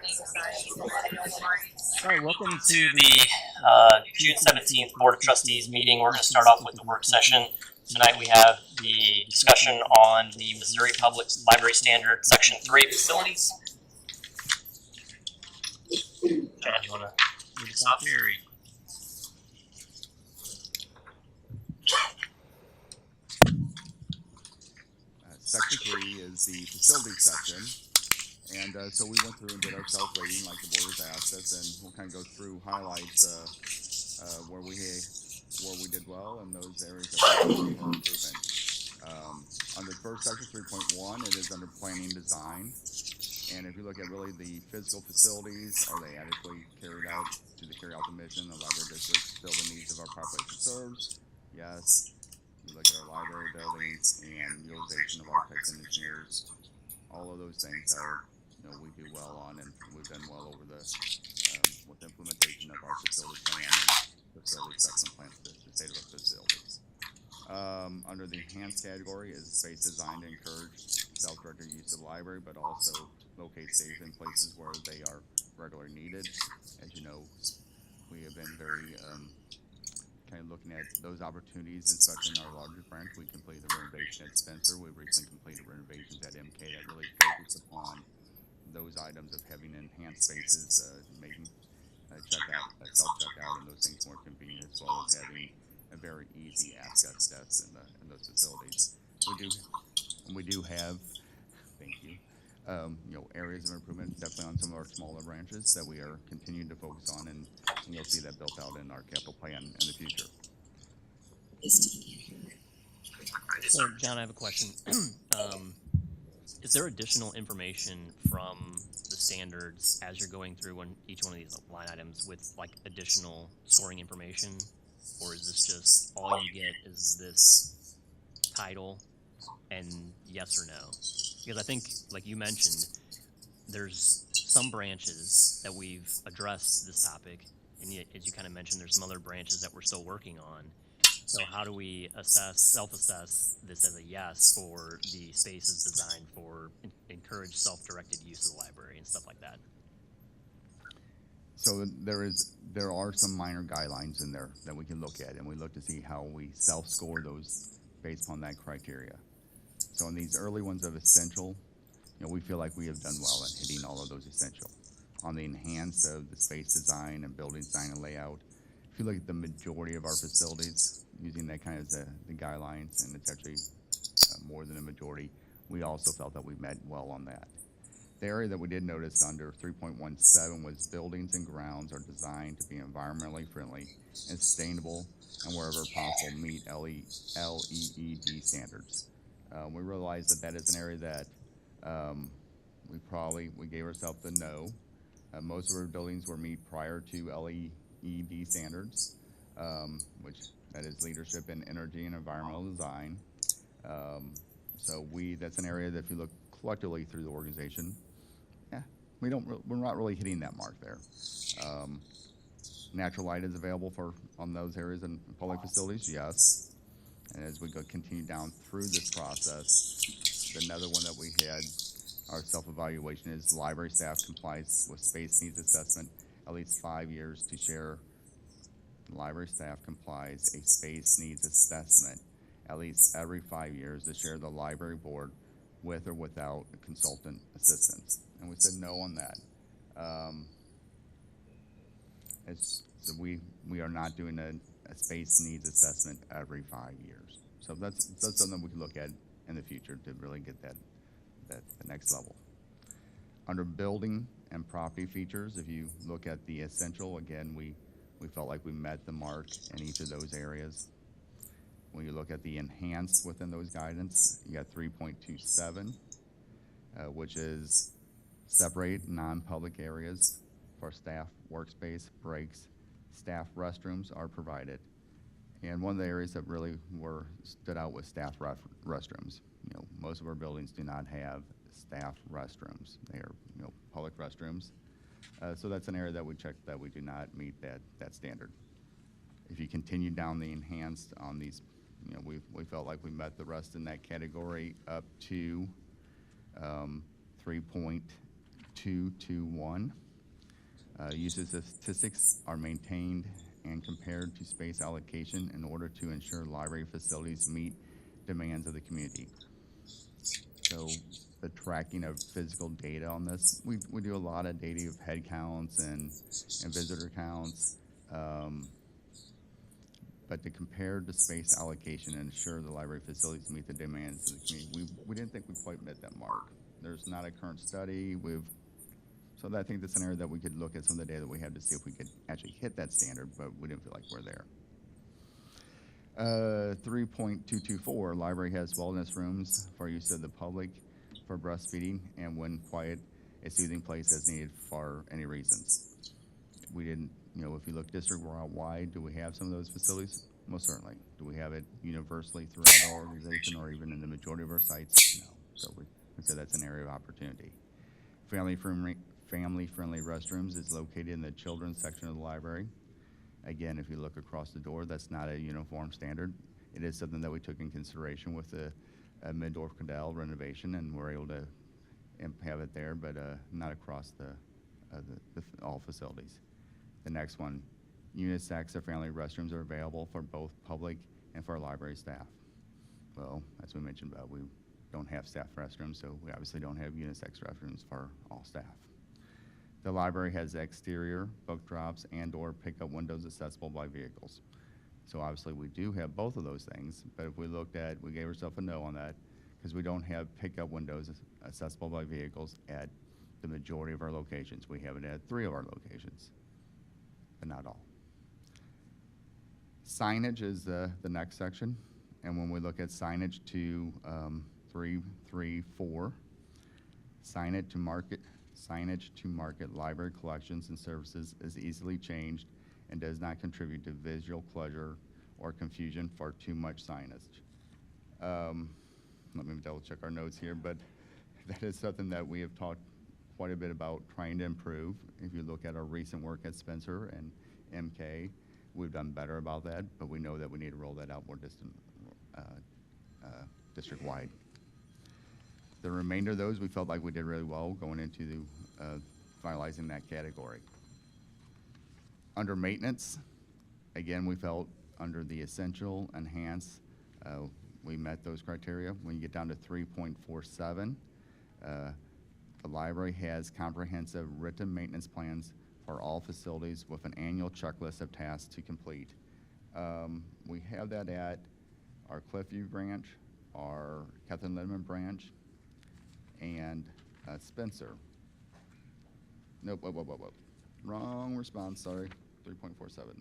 All right, welcome to the June 17th Board of Trustees meeting. We're going to start off with the work session. Tonight we have the discussion on the Missouri Public Library Standard Section 3 facilities. Chad, do you want to lead us off here? Section 3 is the facility section, and so we went through and did our self-rating like the board has asked us, and we'll kind of go through highlights where we did well and those areas that we need more improvement. Under first section 3.1, it is under planning design, and if you look at really the physical facilities, are they adequately carried out to carry out the mission of the library district, fill the needs of our population serves? Yes. You look at our library buildings and utilization of architects and engineers, all of those things are, we do well on, and we've done well over the with the implementation of our facility plan and facility assessment plan for the state of our facilities. Under the enhanced category is space designed to encourage self-directed use of the library, but also locate safe in places where they are regularly needed. As you know, we have been very kind of looking at those opportunities, especially in our larger branch. We completed the renovation at Spencer. We recently completed renovations at MK that really focused upon those items of having enhanced spaces, making self-checkout and those things more convenient, as well as having a very easy access desk in those facilities. We do have, thank you, areas of improvement definitely on some of our smaller branches that we are continuing to focus on, and you'll see that built out in our capital plan in the future. So, John, I have a question. Is there additional information from the standards as you're going through each one of these line items with like additional scoring information, or is this just all you get is this title and yes or no? Because I think, like you mentioned, there's some branches that we've addressed this topic, and as you kind of mentioned, there's some other branches that we're still working on. So how do we self-assess this as a yes for the spaces designed for encourage self-directed use of the library and stuff like that? So there are some minor guidelines in there that we can look at, and we look to see how we self-score those based upon that criteria. So in these early ones of essential, we feel like we have done well in hitting all of those essential. On the enhance of the space design and building design and layout, if you look at the majority of our facilities, using that kind of the guidelines, and it's actually more than a majority, we also felt that we met well on that. The area that we did notice under 3.17 was buildings and grounds are designed to be environmentally friendly and sustainable, and wherever possible meet LEED standards. We realized that is an area that we gave ourselves the no. Most of our buildings were meet prior to LEED standards, which that is leadership in energy and environmental design. So that's an area that if you look collectively through the organization, we're not really hitting that mark there. Natural light is available on those areas in public facilities, yes. And as we continue down through this process, another one that we had, our self-evaluation is library staff complies with space needs assessment at least 5 years to share. Library staff complies a space needs assessment at least every 5 years to share the library board with or without consultant assistance. And we said no on that. So we are not doing a space needs assessment every 5 years. So that's something we can look at in the future to really get that the next level. Under building and property features, if you look at the essential, again, we felt like we met the mark in each of those areas. When you look at the enhanced within those guidance, you got 3.27, which is separate non-public areas for staff workspace, breaks, staff restrooms are provided. And one of the areas that really stood out was staff restrooms. Most of our buildings do not have staff restrooms. They are, public restrooms. So that's an area that we checked that we do not meet that standard. If you continue down the enhanced on these, we felt like we met the rest in that category up to 3.2 3.221. Uses of statistics are maintained and compared to space allocation in order to ensure library facilities meet demands of the community. So the tracking of physical data on this, we do a lot of data of head counts and visitor counts, but to compare the space allocation and ensure the library facilities meet the demands of the community, we didn't think we quite met that mark. There's not a current study. So I think that's an area that we could look at some of the data that we have to see if we could actually hit that standard, but we didn't feel like we're there. 3.224, library has wellness rooms for use of the public for breastfeeding and when quiet, a soothing place as needed for any reasons. We didn't, if you look district-wide, do we have some of those facilities? Most certainly. Do we have it universally throughout our organization or even in the majority of our sites? No. So we said that's an area of opportunity. Family-friendly restrooms is located in the children's section of the library. Again, if you look across the door, that's not a uniform standard. It is something that we took in consideration with the Middendorf Cadell renovation, and we're able to have it there, but not across all facilities. The next one, unisex or family restrooms are available for both public and for library staff. Well, as we mentioned, we don't have staff restrooms, so we obviously don't have unisex restrooms for all staff. The library has exterior book drops and/or pickup windows accessible by vehicles. So obviously we do have both of those things, but if we gave ourselves a no on that because we don't have pickup windows accessible by vehicles at the majority of our locations. We have it at 3 of our locations, but not all. Signage is the next section, and when we look at signage to 3.3.4, signage to market library collections and services is easily changed and does not contribute to visual pleasure or confusion for too much signage. Let me double check our notes here, but that is something that we have talked quite a bit about trying to improve. If you look at our recent work at Spencer and MK, we've done better about that, but we know that we need to roll that out more district-wide. The remainder of those, we felt like we did really well going into finalizing that category. Under maintenance, again, we felt under the essential, enhance, we met those criteria. When you get down to 3.47, the library has comprehensive written maintenance plans for all facilities with an annual checklist of tasks to complete. We have that at our Cliffview branch, our Catherine Lindman branch, and Spencer. Nope, whoa. Wrong response, sorry, 3.47.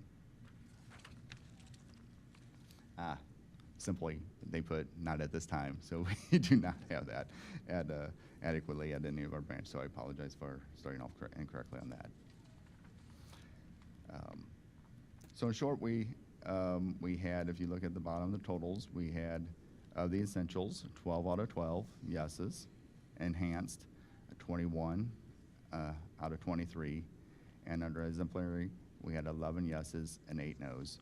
Simply, they put not at this time, so we do not have that adequately at any of our branches, so I apologize for starting off incorrectly on that. So in short, we had, if you look at the bottom of the totals, we had of the essentials, 12 out of 12 yeses, enhanced, 21 out of 23, and under exemplary, we had 11 yeses and 8 nos.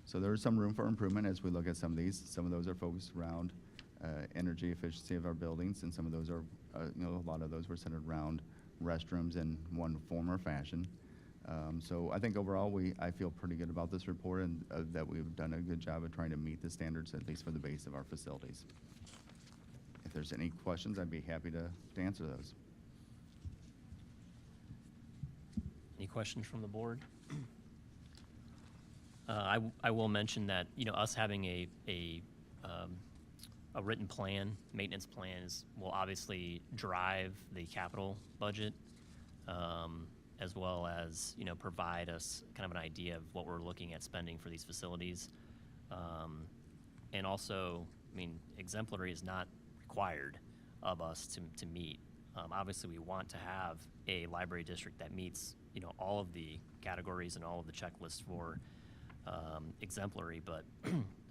So there's some room for improvement as we look at some of these. Some of those are focused around energy efficiency of our buildings, and some of those are, a lot of those were centered around restrooms in one form or fashion. So I think overall, I feel pretty good about this report and that we've done a good job of trying to meet the standards, at least for the base of our facilities. If there's any questions, I'd be happy to answer those. Any questions from the board? I will mention that us having a written plan, maintenance plans, will obviously drive the capital budget, as well as provide us kind of an idea of what we're looking at spending for these facilities, and also, exemplary is not required of us to meet. Obviously, we want to have a library district that meets all of the categories and all of the checklists for exemplary, but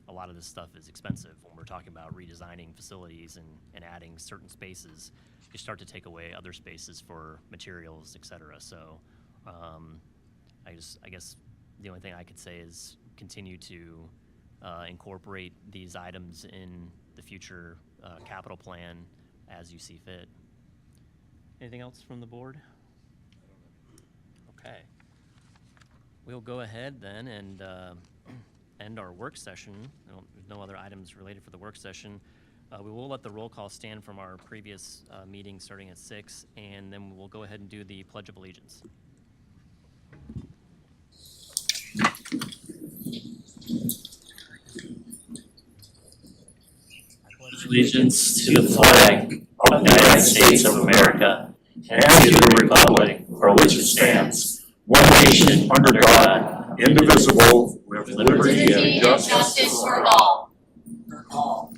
a lot of this stuff is expensive. When we're talking about redesigning facilities and adding certain spaces, you start to take away other spaces for materials, et cetera. So I guess the only thing I could say is continue to incorporate these items in the future capital plan as you see fit. Anything else from the board? Okay. We'll go ahead then and end our work session. There's no other items related for the work session. We will let the roll call stand from our previous meeting starting at 6, and then we'll go ahead and do the Pledge of Allegiance. Allegiance to the flag of the United States of America and to the republic for which it stands, one nation under God, indivisible, with liberty and justice for all. All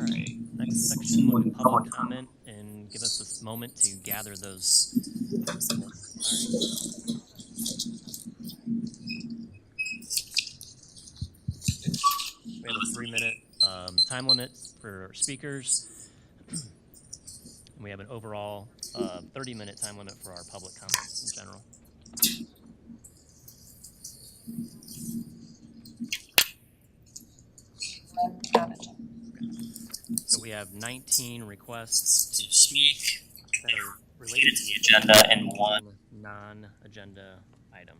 right, next section will be public comment, and give us this moment to gather those. All right. We have a 3-minute time limit for speakers. We have an overall 30-minute time limit for our public comments in general. So we have 19 requests to speak that are related to the agenda and one non-agenda item.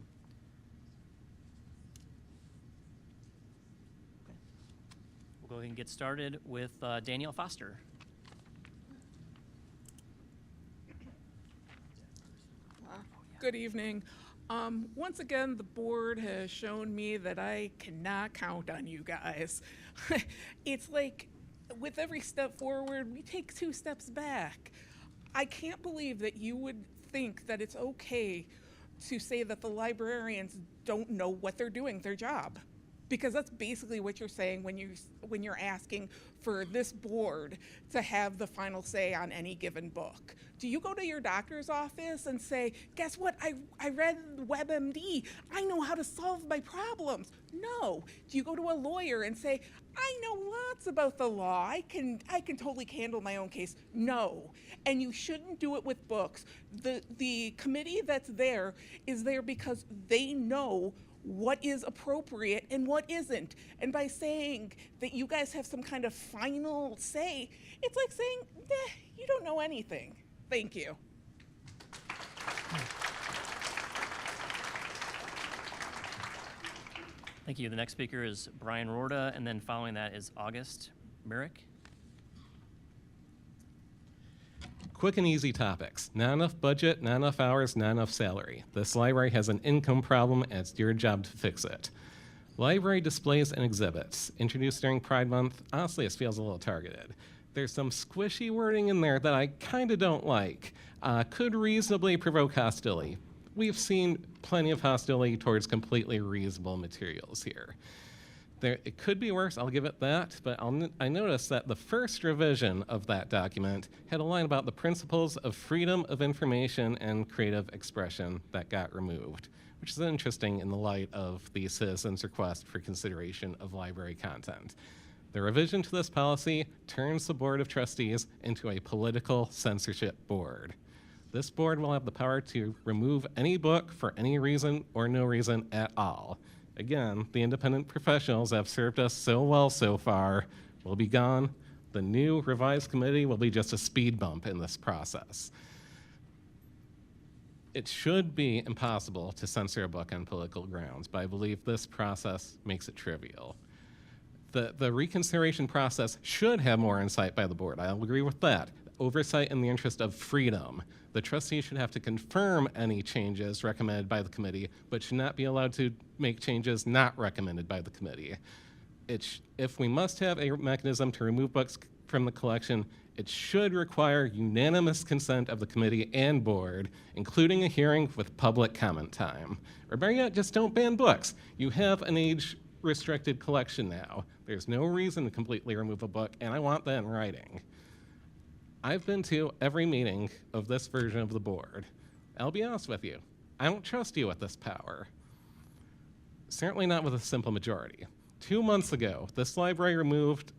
Okay. We'll go ahead and get started with Danielle Foster. Good evening. Once again, the board has shown me that I cannot count on you guys. It's like with every step forward, we take 2 steps back. I can't believe that you would think that it's okay to say that the librarians don't know what they're doing, their job. Because that's basically what you're saying when you're asking for this board to have the final say on any given book. Do you go to your doctor's office and say, guess what, I read WebMD, I know how to solve my problems? No. Do you go to a lawyer and say, I know lots about the law, I can totally handle my own case? No. And you shouldn't do it with books. The committee that's there is there because they know what is appropriate and what isn't. And by saying that you guys have some kind of final say, it's like saying, you don't know anything. Thank you. Thank you. The next speaker is Brian Rorda, and then following that is August Merrick. Quick and easy topics. Not enough budget, not enough hours, not enough salary. This library has an income problem, and it's your job to fix it. Library displays and exhibits. Introduced during Pride Month, honestly, this feels a little targeted. There's some squishy wording in there that I kind of don't like. Could reasonably provoke hostility. We've seen plenty of hostility towards completely reasonable materials here. It could be worse, I'll give it that, but I noticed that the first revision of that document had a line about the principles of freedom of information and creative expression that got removed, which is interesting in the light of the citizens' request for consideration of library content. The revision to this policy turns the Board of Trustees into a political censorship board. This board will have the power to remove any book for any reason or no reason at all. Again, the independent professionals that have served us so well so far will be gone. The new revised committee will be just a speed bump in this process. It should be impossible to censor a book on political grounds, but I believe this process makes it trivial. The reconsideration process should have more insight by the board. I'll agree with that. Oversight in the interest of freedom. The trustees should have to confirm any changes recommended by the committee, but should not be allowed to make changes not recommended by the committee. If we must have a mechanism to remove books from the collection, it should require unanimous consent of the committee and board, including a hearing with public comment time. Or better yet, just don't ban books. You have an age-restricted collection now. There's no reason to completely remove a book, and I want that in writing. I've been to every meeting of this version of the board. I'll be honest with you, I don't trust you with this power. Certainly not with a simple majority. 2 months ago, this library removed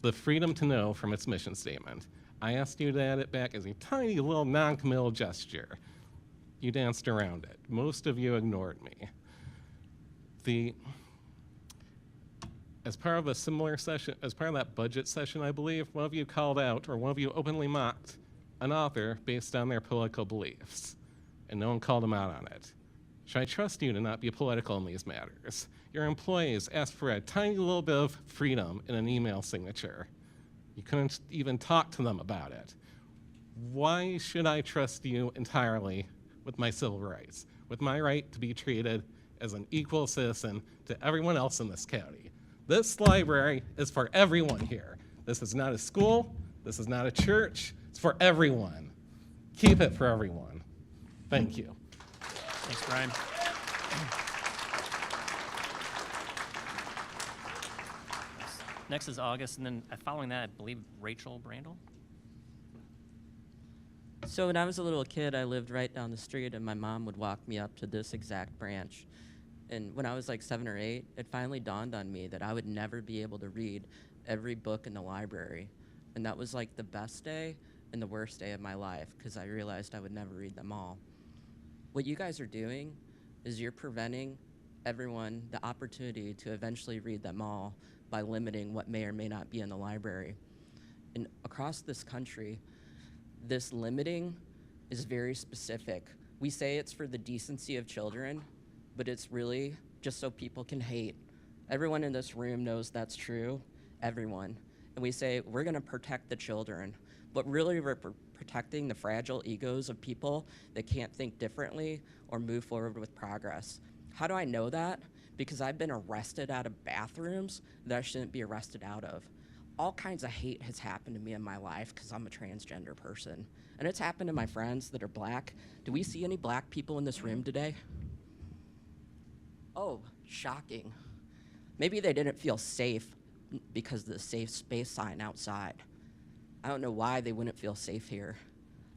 the freedom to know from its mission statement. I asked you to add it back as a tiny little non-committal gesture. You danced around it. Most of you ignored me. As part of a similar session, as part of that budget session, I believe, one of you called out, or one of you openly mocked an author based on their political beliefs, and no one called them out on it. Should I trust you to not be political in these matters? Your employees asked for a tiny little bit of freedom in an email signature. You couldn't even talk to them about it. Why should I trust you entirely with my civil rights, with my right to be treated as an equal citizen to everyone else in this county? This library is for everyone here. This is not a school. This is not a church. It's for everyone. Keep it for everyone. Thank you. Thanks, Brian. Next is August, and then following that, I believe Rachel Brandel. So when I was a little kid, I lived right down the street, and my mom would walk me up to this exact branch. And when I was like 7 or 8, it finally dawned on me that I would never be able to read every book in the library. And that was like the best day and the worst day of my life, because I realized I would never read them all. What you guys are doing is you're preventing everyone the opportunity to eventually read them all by limiting what may or may not be in the library. And across this country, this limiting is very specific. We say it's for the decency of children, but it's really just so people can hate. Everyone in this room knows that's true, everyone. And we say, we're gonna protect the children, but really we're protecting the fragile egos of people that can't think differently or move forward with progress. How do I know that? Because I've been arrested out of bathrooms that I shouldn't be arrested out of. All kinds of hate has happened to me in my life because I'm a transgender person. And it's happened to my friends that are black. Do we see any black people in this room today? Oh, shocking. Maybe they didn't feel safe because of the safe space sign outside. I don't know why they wouldn't feel safe here.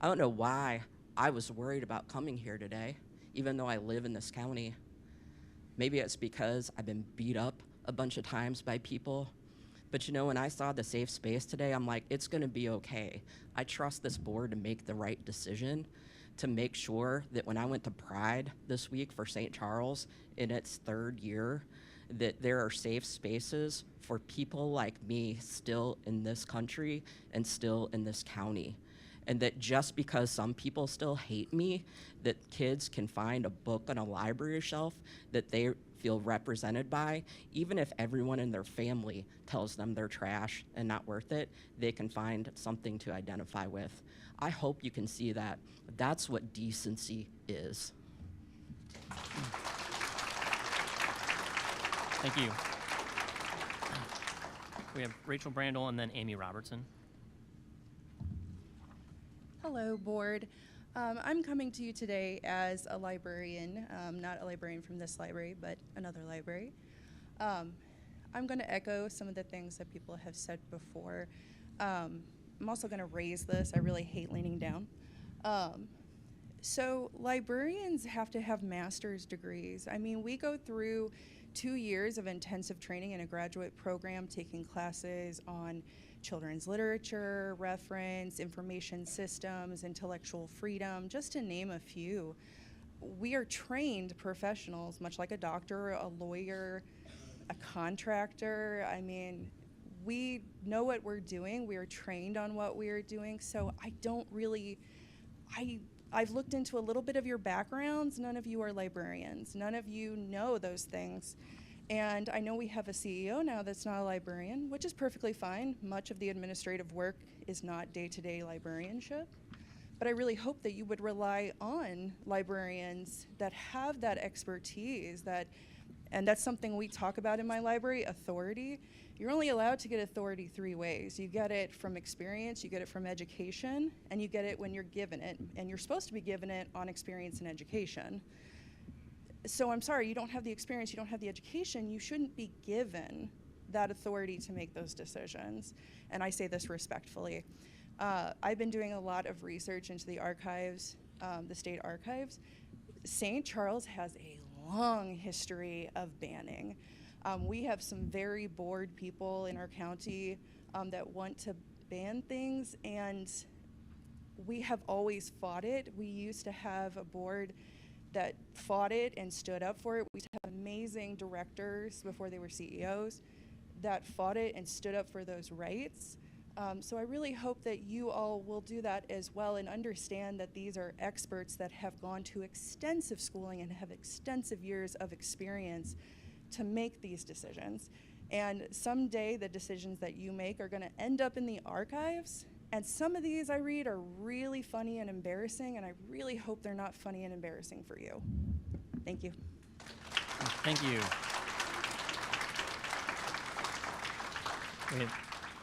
I don't know why I was worried about coming here today, even though I live in this county. Maybe it's because I've been beat up a bunch of times by people. But you know, when I saw the safe space today, I'm like, it's gonna be okay. I trust this board to make the right decision, to make sure that when I went to Pride this week for St. Charles in its 3rd year, that there are safe spaces for people like me still in this country and still in this county. And that just because some people still hate me, that kids can find a book on a library shelf that they feel represented by, even if everyone in their family tells them they're trash and not worth it, they can find something to identify with. I hope you can see that. That's what decency is. Thank you. We have Rachel Brandel and then Amy Robertson. Hello, board. I'm coming to you today as a librarian, not a librarian from this library, but another library. I'm going to echo some of the things that people have said before. I'm also going to raise this. I really hate leaning down. So librarians have to have master's degrees. I mean, we go through 2 years of intensive training in a graduate program, taking classes on children's literature, reference, information systems, intellectual freedom, just to name a few. We are trained professionals, much like a doctor, a lawyer, a contractor. I mean, we know what we're doing. We are trained on what we are doing. So I don't really, I've looked into a little bit of your backgrounds. None of you are librarians. None of you know those things. And I know we have a CEO now that's not a librarian, which is perfectly fine. Much of the administrative work is not day-to-day librarianship. But I really hope that you would rely on librarians that have that expertise, and that's something we talk about in my library, authority. You're only allowed to get authority 3 ways. You get it from experience, you get it from education, and you get it when you're given it. And you're supposed to be given it on experience and education. So I'm sorry, you don't have the experience, you don't have the education, you shouldn't be given that authority to make those decisions. And I say this respectfully. I've been doing a lot of research into the archives, the state archives. St. Charles has a long history of banning. We have some very bored people in our county that want to ban things, and we have always fought it. We used to have a board that fought it and stood up for it. We used to have amazing directors before they were CEOs. that fought it and stood up for those rights. So I really hope that you all will do that as well and understand that these are experts that have gone to extensive schooling and have extensive years of experience to make these decisions. And someday the decisions that you make are going to end up in the archives. And some of these I read are really funny and embarrassing, and I really hope they're not funny and embarrassing for you. Thank you. Thank you. We have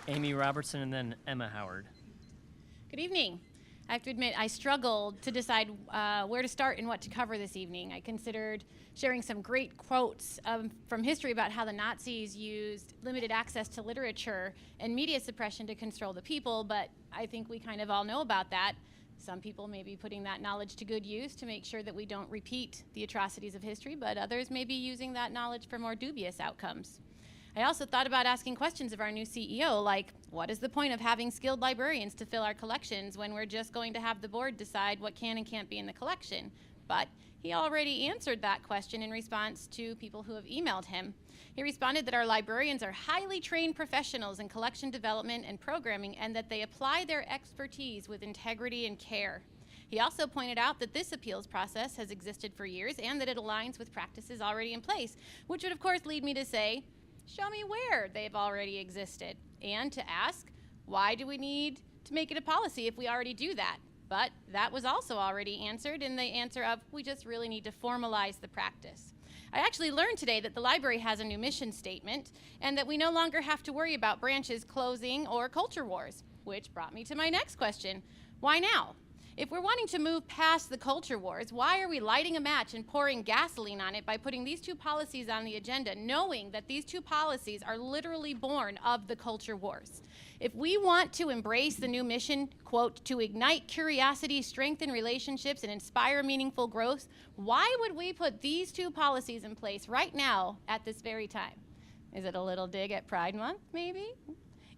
Amy Robertson and then Emma Howard. Good evening. I have to admit, I struggled to decide where to start and what to cover this evening. I considered sharing some great quotes from history about how the Nazis used limited access to literature and media suppression to control the people, but I think we kind of all know about that. Some people may be putting that knowledge to good use to make sure that we don't repeat the atrocities of history, but others may be using that knowledge for more dubious outcomes. I also thought about asking questions of our new CEO, like, what is the point of having skilled librarians to fill our collections when we're just going to have the board decide what can and can't be in the collection? But he already answered that question in response to people who have emailed him. He responded that our librarians are highly trained professionals in collection development and programming, and that they apply their expertise with integrity and care. He also pointed out that this appeals process has existed for years and that it aligns with practices already in place, which would of course lead me to say, show me where they've already existed, and to ask, why do we need to make it a policy if we already do that? But that was also already answered in the answer of, we just really need to formalize the practice. I actually learned today that the library has a new mission statement and that we no longer have to worry about branches closing or culture wars, which brought me to my next question. Why now? If we're wanting to move past the culture wars, why are we lighting a match and pouring gasoline on it by putting these two policies on the agenda, knowing that these two policies are literally born of the culture wars? If we want to embrace the new mission, quote, to ignite curiosity, strengthen relationships, and inspire meaningful growth, why would we put these two policies in place right now at this very time? Is it a little dig at Pride Month, maybe?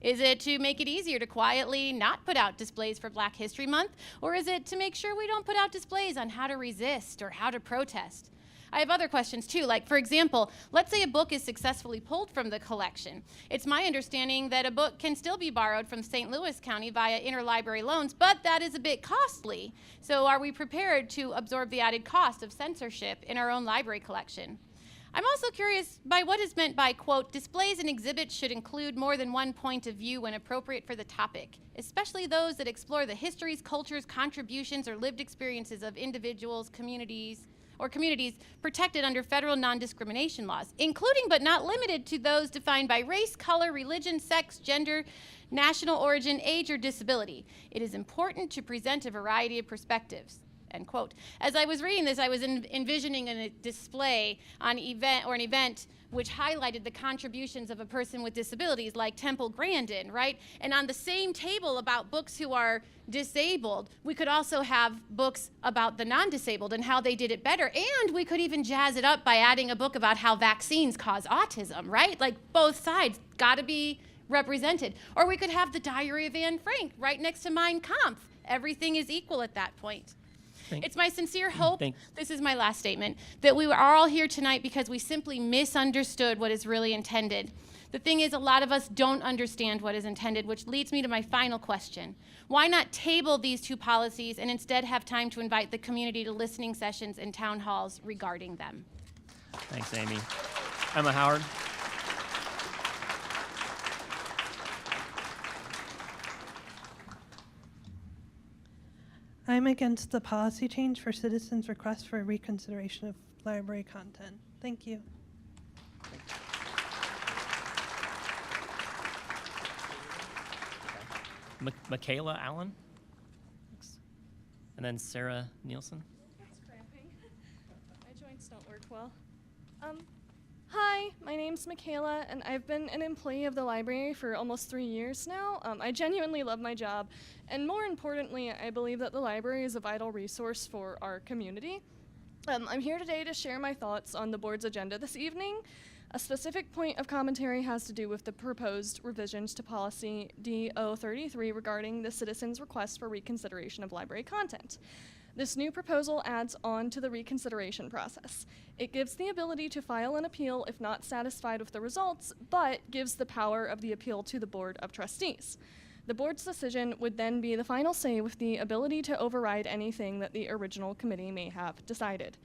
Is it to make it easier to quietly not put out displays for Black History Month? Or is it to make sure we don't put out displays on how to resist or how to protest? I have other questions too, like for example, let's say a book is successfully pulled from the collection. It's my understanding that a book can still be borrowed from St. Louis County via interlibrary loans, but that is a bit costly. So are we prepared to absorb the added cost of censorship in our own library collection? I'm also curious by what is meant by, quote, displays and exhibits should include more than one point of view when appropriate for the topic, especially those that explore the histories, cultures, contributions, or lived experiences of individuals, communities protected under federal non-discrimination laws, including but not limited to those defined by race, color, religion, sex, gender, national origin, age, or disability. It is important to present a variety of perspectives. End quote. As I was reading this, I was envisioning a display on an event which highlighted the contributions of a person with disabilities like Temple Grandin, right? And on the same table about books who are disabled, we could also have books about the non-disabled and how they did it better. And we could even jazz it up by adding a book about how vaccines cause autism, right? Like both sides gotta be represented. Or we could have the Diary of Anne Frank right next to Mein Kampf. Everything is equal at that point. It's my sincere hope, this is my last statement, that we are all here tonight because we simply misunderstood what is really intended. The thing is, a lot of us don't understand what is intended, which leads me to my final question. Why not table these two policies and instead have time to invite the community to listening sessions and town halls regarding them? Thanks, Amy. Emma Howard. I'm against the policy change for citizens' request for reconsideration of library content. Thank you. Michaela Allen. And then Sarah Nielsen. It's cramping. My joints don't work well. Hi, my name's Michaela, and I've been an employee of the library for almost 3 years now. I genuinely love my job, and more importantly, I believe that the library is a vital resource for our community. I'm here today to share my thoughts on the board's agenda this evening. A specific point of commentary has to do with the proposed revisions to policy D033 regarding the citizens' request for reconsideration of library content. This new proposal adds on to the reconsideration process. It gives the ability to file an appeal if not satisfied with the results, but gives the power of the appeal to the Board of Trustees. The board's decision would then be the final say with the ability to override anything that the original committee may have decided.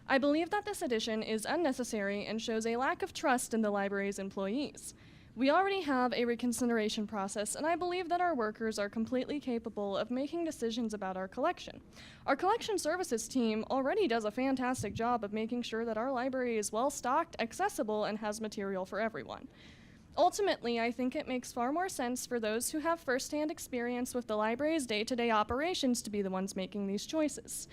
I believe that this addition is unnecessary and shows a lack of trust in the library's employees. We already have a reconsideration process, and I believe that our workers are completely capable of making decisions about our collection. Our collection services team already does a fantastic job of making sure that our library is well stocked, accessible, and has material for everyone. Ultimately, I think it makes far more sense for those who have firsthand experience with the library's day-to-day operations to be the ones making these choices.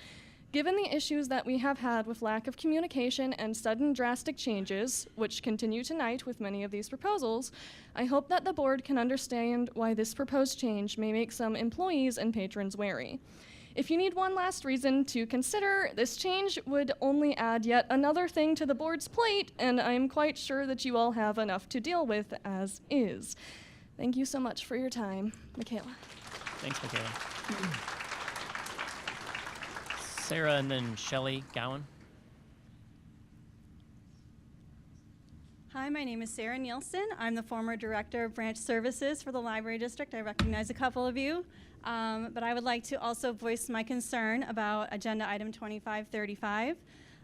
Given the issues that we have had with lack of communication and sudden drastic changes, which continue tonight with many of these proposals, I hope that the board can understand why this proposed change may make some employees and patrons wary. If you need one last reason to consider, this change would only add yet another thing to the board's plate, and I'm quite sure that you all have enough to deal with as is. Thank you so much for your time. Michaela. Thanks, Michaela. Sarah and then Shelley Gowan. Hi, my name is Sarah Nielsen. I'm the former Director of Branch Services for the Library District. I recognize a couple of you, but I would like to also voice my concern about Agenda Item 2535.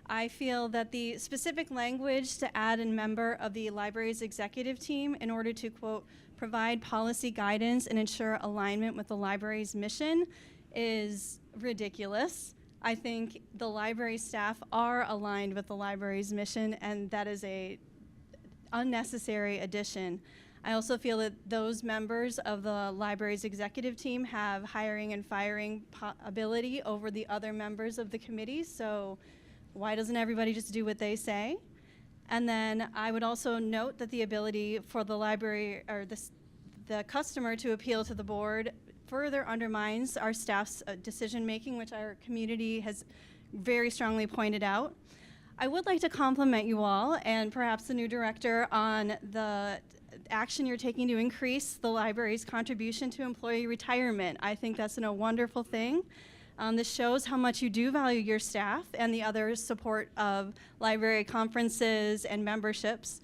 I feel that the specific language to add a member of the library's executive team in order to, quote, provide policy guidance and ensure alignment with the library's mission is ridiculous. I think the library staff are aligned with the library's mission, and that is a unnecessary addition. I also feel that those members of the library's executive team have hiring and firing ability over the other members of the committee, so why doesn't everybody just do what they say? And then I would also note that the ability for the library or the customer to appeal to the board further undermines our staff's decision-making, which our community has very strongly pointed out. I would like to compliment you all and perhaps the new director on the action you're taking to increase the library's contribution to employee retirement. I think that's a wonderful thing. This shows how much you do value your staff and the other support of library conferences and memberships.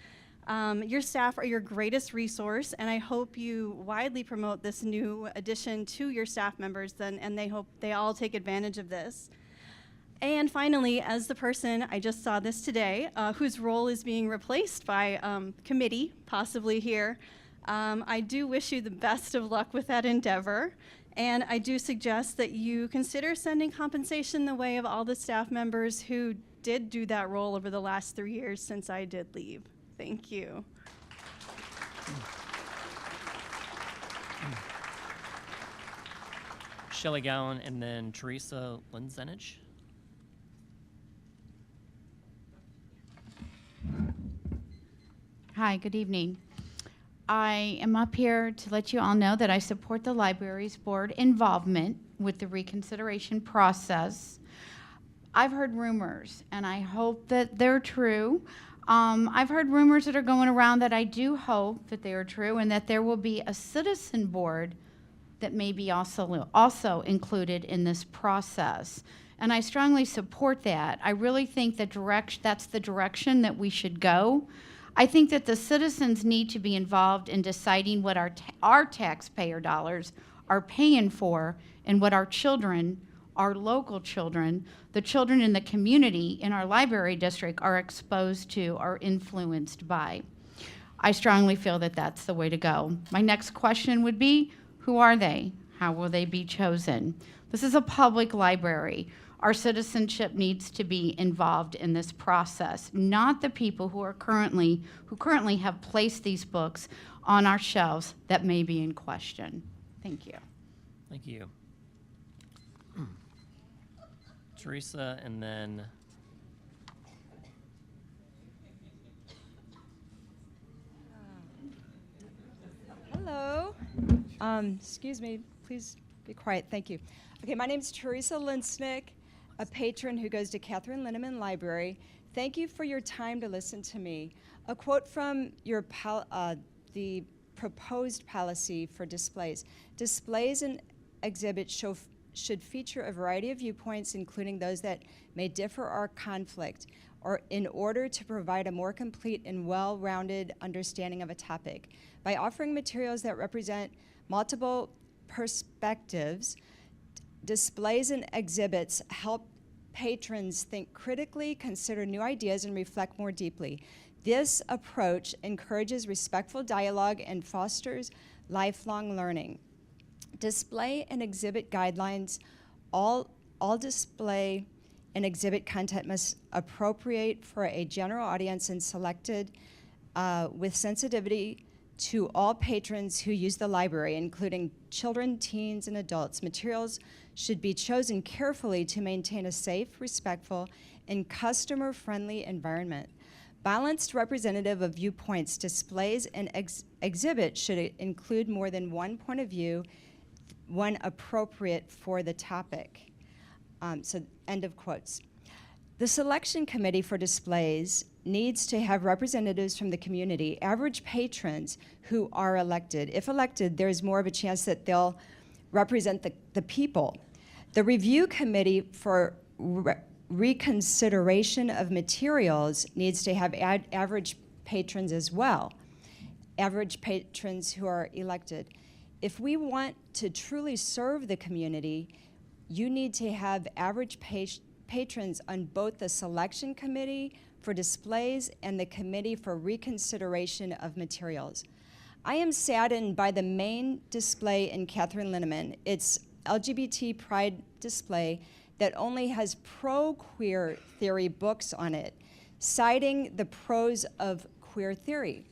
Your staff are your greatest resource, and I hope you widely promote this new addition to your staff members, and they hope they all take advantage of this. And finally, as the person, I just saw this today, whose role is being replaced by committee, possibly here, I do wish you the best of luck with that endeavor, and I do suggest that you consider sending compensation the way of all the staff members who did do that role over the last 3 years since I did leave. Thank you. Shelley Gowan and then Teresa Linzenich. Hi, good evening. I am up here to let you all know that I support the library's board involvement with the reconsideration process. I've heard rumors, and I hope that they're true. I've heard rumors that are going around that I do hope that they are true, and that there will be a citizen board that may be also included in this process. And I strongly support that. I really think that's the direction that we should go. I think that the citizens need to be involved in deciding what our taxpayer dollars are paying for, and what our children, our local children, the children in the community in our library district are exposed to, are influenced by. I strongly feel that that's the way to go. My next question would be, who are they? How will they be chosen? This is a public library. Our citizenship needs to be involved in this process, not the people who currently have placed these books on our shelves that may be in question. Thank you. Thank you. Teresa and then Hello. Excuse me, please be quiet. Thank you. Okay, my name is Teresa Linsnick, a patron who goes to Catherine Linneman Library. Thank you for your time to listen to me. A quote from your the proposed policy for displays. Displays and exhibits should feature a variety of viewpoints, including those that may differ or conflict, or in order to provide a more complete and well-rounded understanding of a topic. By offering materials that represent multiple perspectives, displays and exhibits help patrons think critically, consider new ideas, and reflect more deeply. This approach encourages respectful dialogue and fosters lifelong learning. Display and exhibit guidelines. All display and exhibit content must appropriate for a general audience and selected with sensitivity to all patrons who use the library, including children, teens, and adults. Materials should be chosen carefully to maintain a safe, respectful, and customer-friendly environment. Balanced representative of viewpoints, displays, and exhibits should include more than one point of view, one appropriate for the topic. So end of quotes. The selection committee for displays needs to have representatives from the community, average patrons who are elected. If elected, there's more of a chance that they'll represent the people. The review committee for reconsideration of materials needs to have average patrons as well, average patrons who are elected. If we want to truly serve the community, you need to have average patrons on both the selection committee for displays and the committee for reconsideration of materials. I am saddened by the main display in Catherine Linneman. It's LGBT pride display that only has pro-queer theory books on it, citing the pros of queer theory.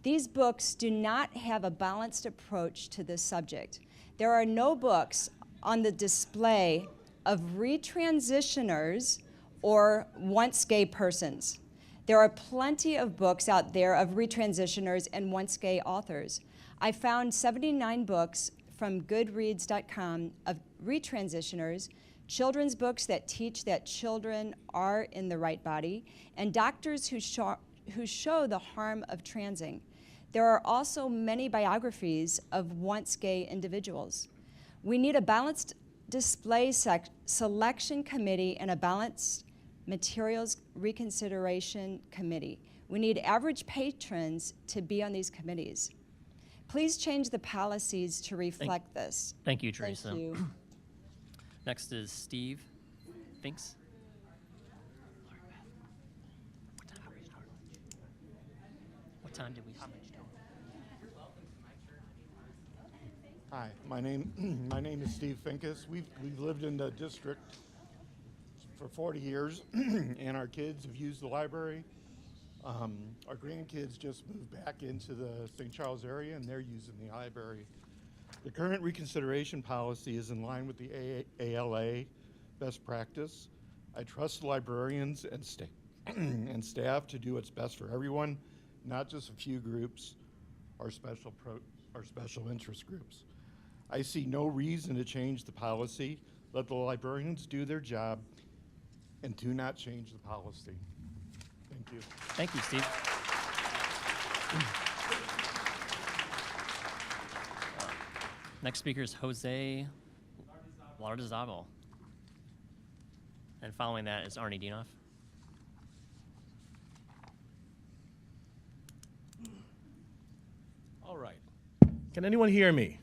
These books do not have a balanced approach to this subject. There are no books on the display of retransitioners or once gay persons. There are plenty of books out there of retransitioners and once gay authors. I found 79 books from Goodreads.com of retransitioners, children's books that teach that children are in the right body, and doctors who show the harm of transing. There are also many biographies of once gay individuals. We need a balanced display selection committee and a balanced materials reconsideration committee. We need average patrons to be on these committees. Please change the policies to reflect this. Thank you, Teresa. Thank you. Next is Steve Finks. What time did we start? Hi, my name is Steve Finkus. We've lived in the district for 40 years, and our kids have used the library. Our grandkids just moved back into the St. Charles area, and they're using the library. The current reconsideration policy is in line with the ALA best practice. I trust librarians and staff to do what's best for everyone, not just a few groups or special interest groups. I see no reason to change the policy. Let the librarians do their job and do not change the policy. Thank you. Thank you, Steve. Next speaker is Jose Lardizabal. And following that is Arnie Dienoff. All right. Can anyone hear me?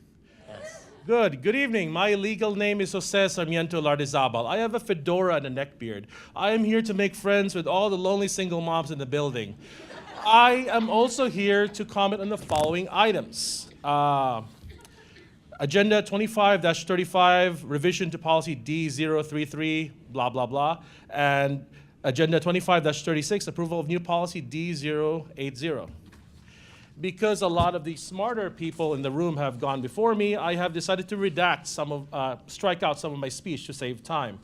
Yes. Good evening. My legal name is Jose Sarmiento Lardizabal. I have a fedora and a neckbeard. I am here to make friends with all the lonely single moms in the building. I am also here to comment on the following items. Agenda 25-35, revision to policy D033, blah, blah, blah. And Agenda 25-36, approval of new policy D080. Because a lot of the smarter people in the room have gone before me, I have decided to redact strike out some of my speech to save time.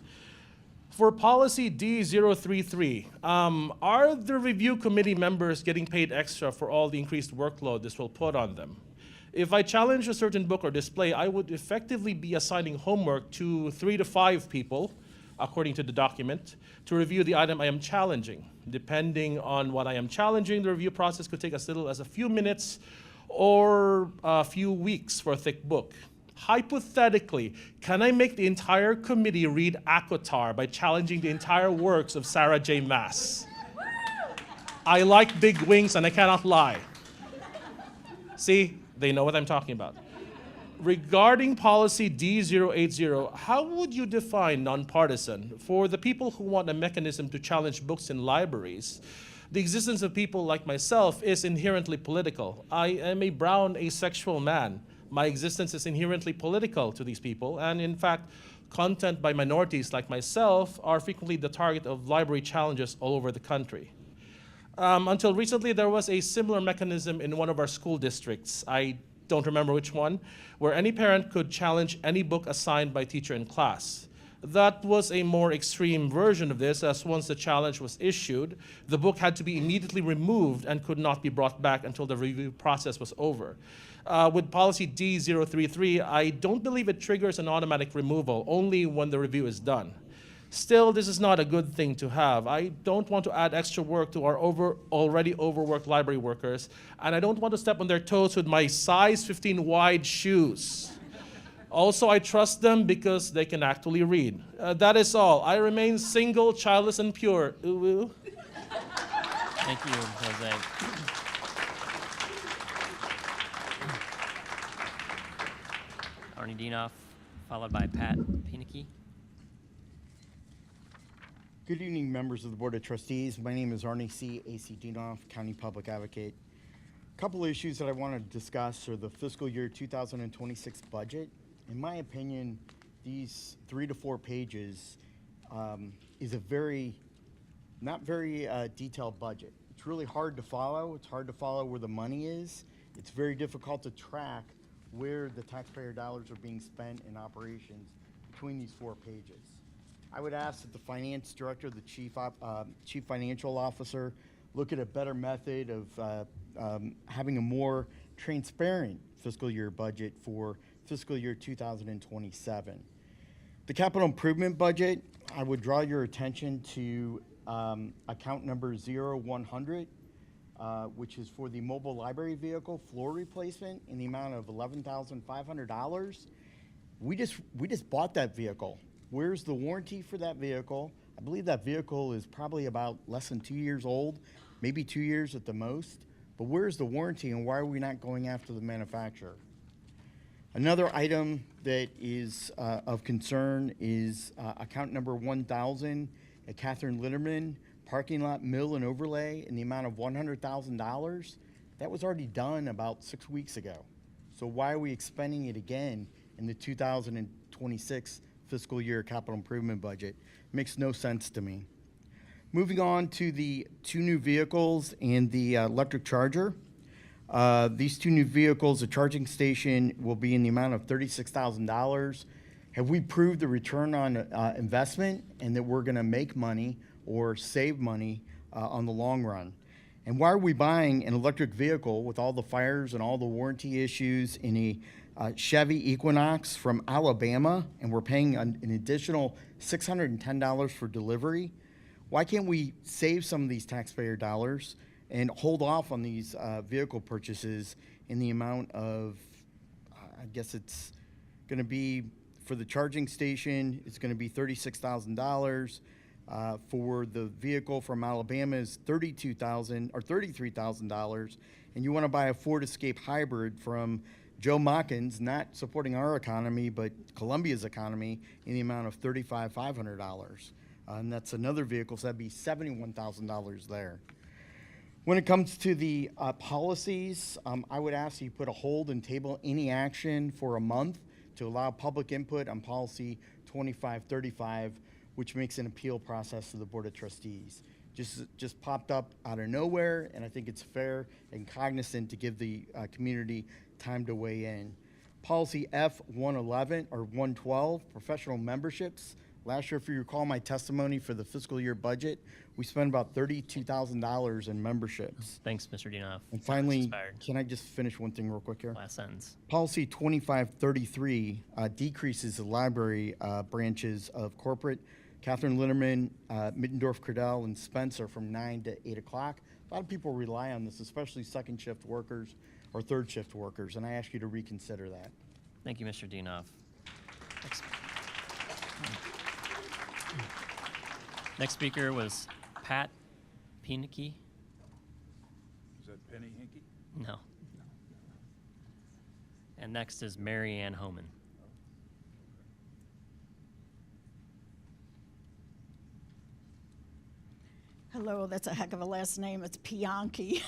For policy D033, are the review committee members getting paid extra for all the increased workload this will put on them? If I challenge a certain book or display, I would effectively be assigning homework to 3 to 5 people, according to the document, to review the item I am challenging. Depending on what I am challenging, the review process could take as little as a few minutes or a few weeks for a thick book. Hypothetically, can I make the entire committee read Aquitar by challenging the entire works of Sarah J. Maas? I like big wings and I cannot lie. See, they know what I'm talking about. Regarding policy D080, how would you define nonpartisan? For the people who want a mechanism to challenge books in libraries, the existence of people like myself is inherently political. I am a brown asexual man. My existence is inherently political to these people, and in fact, content by minorities like myself are frequently the target of library challenges all over the country. Until recently, there was a similar mechanism in one of our school districts. I don't remember which one, where any parent could challenge any book assigned by teacher in class. That was a more extreme version of this, as once the challenge was issued, the book had to be immediately removed and could not be brought back until the review process was over. With policy D033, I don't believe it triggers an automatic removal, only when the review is done. Still, this is not a good thing to have. I don't want to add extra work to our already overworked library workers, and I don't want to step on their toes with my size 15 wide shoes. Also, I trust them because they can actually read. That is all. I remain single, childless, and pure. Ooh, ooh. Thank you, Jose. Arnie Dienoff, followed by Pat Pienicky. Good evening, members of the Board of Trustees. My name is Arnie C. A.C. Dienoff, County Public Advocate. A couple of issues that I want to discuss are the fiscal year 2026 budget. In my opinion, these 3 to 4 pages is a not very detailed budget. It's really hard to follow. It's hard to follow where the money is. It's very difficult to track where the taxpayer dollars are being spent in operations between these 4 pages. I would ask that the finance director, the chief financial officer, look at a better method of having a more transparent fiscal year budget for fiscal year 2027. The capital improvement budget, I would draw your attention to account number 0100, which is for the mobile library vehicle floor replacement in the amount of $11,500. We just bought that vehicle. Where's the warranty for that vehicle? I believe that vehicle is probably about less than 2 years old, maybe 2 years at the most. But where's the warranty and why are we not going after the manufacturer? Another item that is of concern is account number 1000 at Catherine Litterman, parking lot mill and overlay in the amount of $100,000. That was already done about 6 weeks ago. So why are we expending it again in the 2026 fiscal year capital improvement budget? Makes no sense to me. Moving on to the 2 new vehicles and the electric charger. These 2 new vehicles, the charging station will be in the amount of $36,000. Have we proved the return on investment and that we're gonna make money or save money on the long run? And why are we buying an electric vehicle with all the fires and all the warranty issues in a Chevy Equinox from Alabama, and we're paying an additional $610 for delivery? Why can't we save some of these taxpayer dollars and hold off on these vehicle purchases in the amount of, I guess it's going to be, for the charging station, it's going to be $36,000. For the vehicle from Alabama is $32,000 or $33,000, and you want to buy a Ford Escape hybrid from Joe Mockins, not supporting our economy, but Columbia's economy, in the amount of $35,500. And that's another vehicle, so that'd be $71,000 there. When it comes to the policies, I would ask you put a hold and table any action for a month to allow public input on policy 2535, which makes an appeal process to the Board of Trustees. Just popped up out of nowhere, and I think it's fair and cognizant to give the community time to weigh in. Policy F111 or 112, professional memberships. Last year, if you recall my testimony for the fiscal year budget, we spent about $32,000 in memberships. Thanks, Mr. Dienoff. And finally, can I just finish one thing real quick here? Last sentence. Policy 2533 decreases the library branches of corporate, Catherine Linderman, Mittendorf, Cradell, and Spencer from 9 to 8 o'clock. A lot of people rely on this, especially second shift workers or third shift workers, and I ask you to reconsider that. Thank you, Mr. Dienoff. Next speaker was Pat Pienicky. Is that Penny Hinky? No. And next is Mary Ann Homan. Hello, that's a heck of a last name. It's Pianki.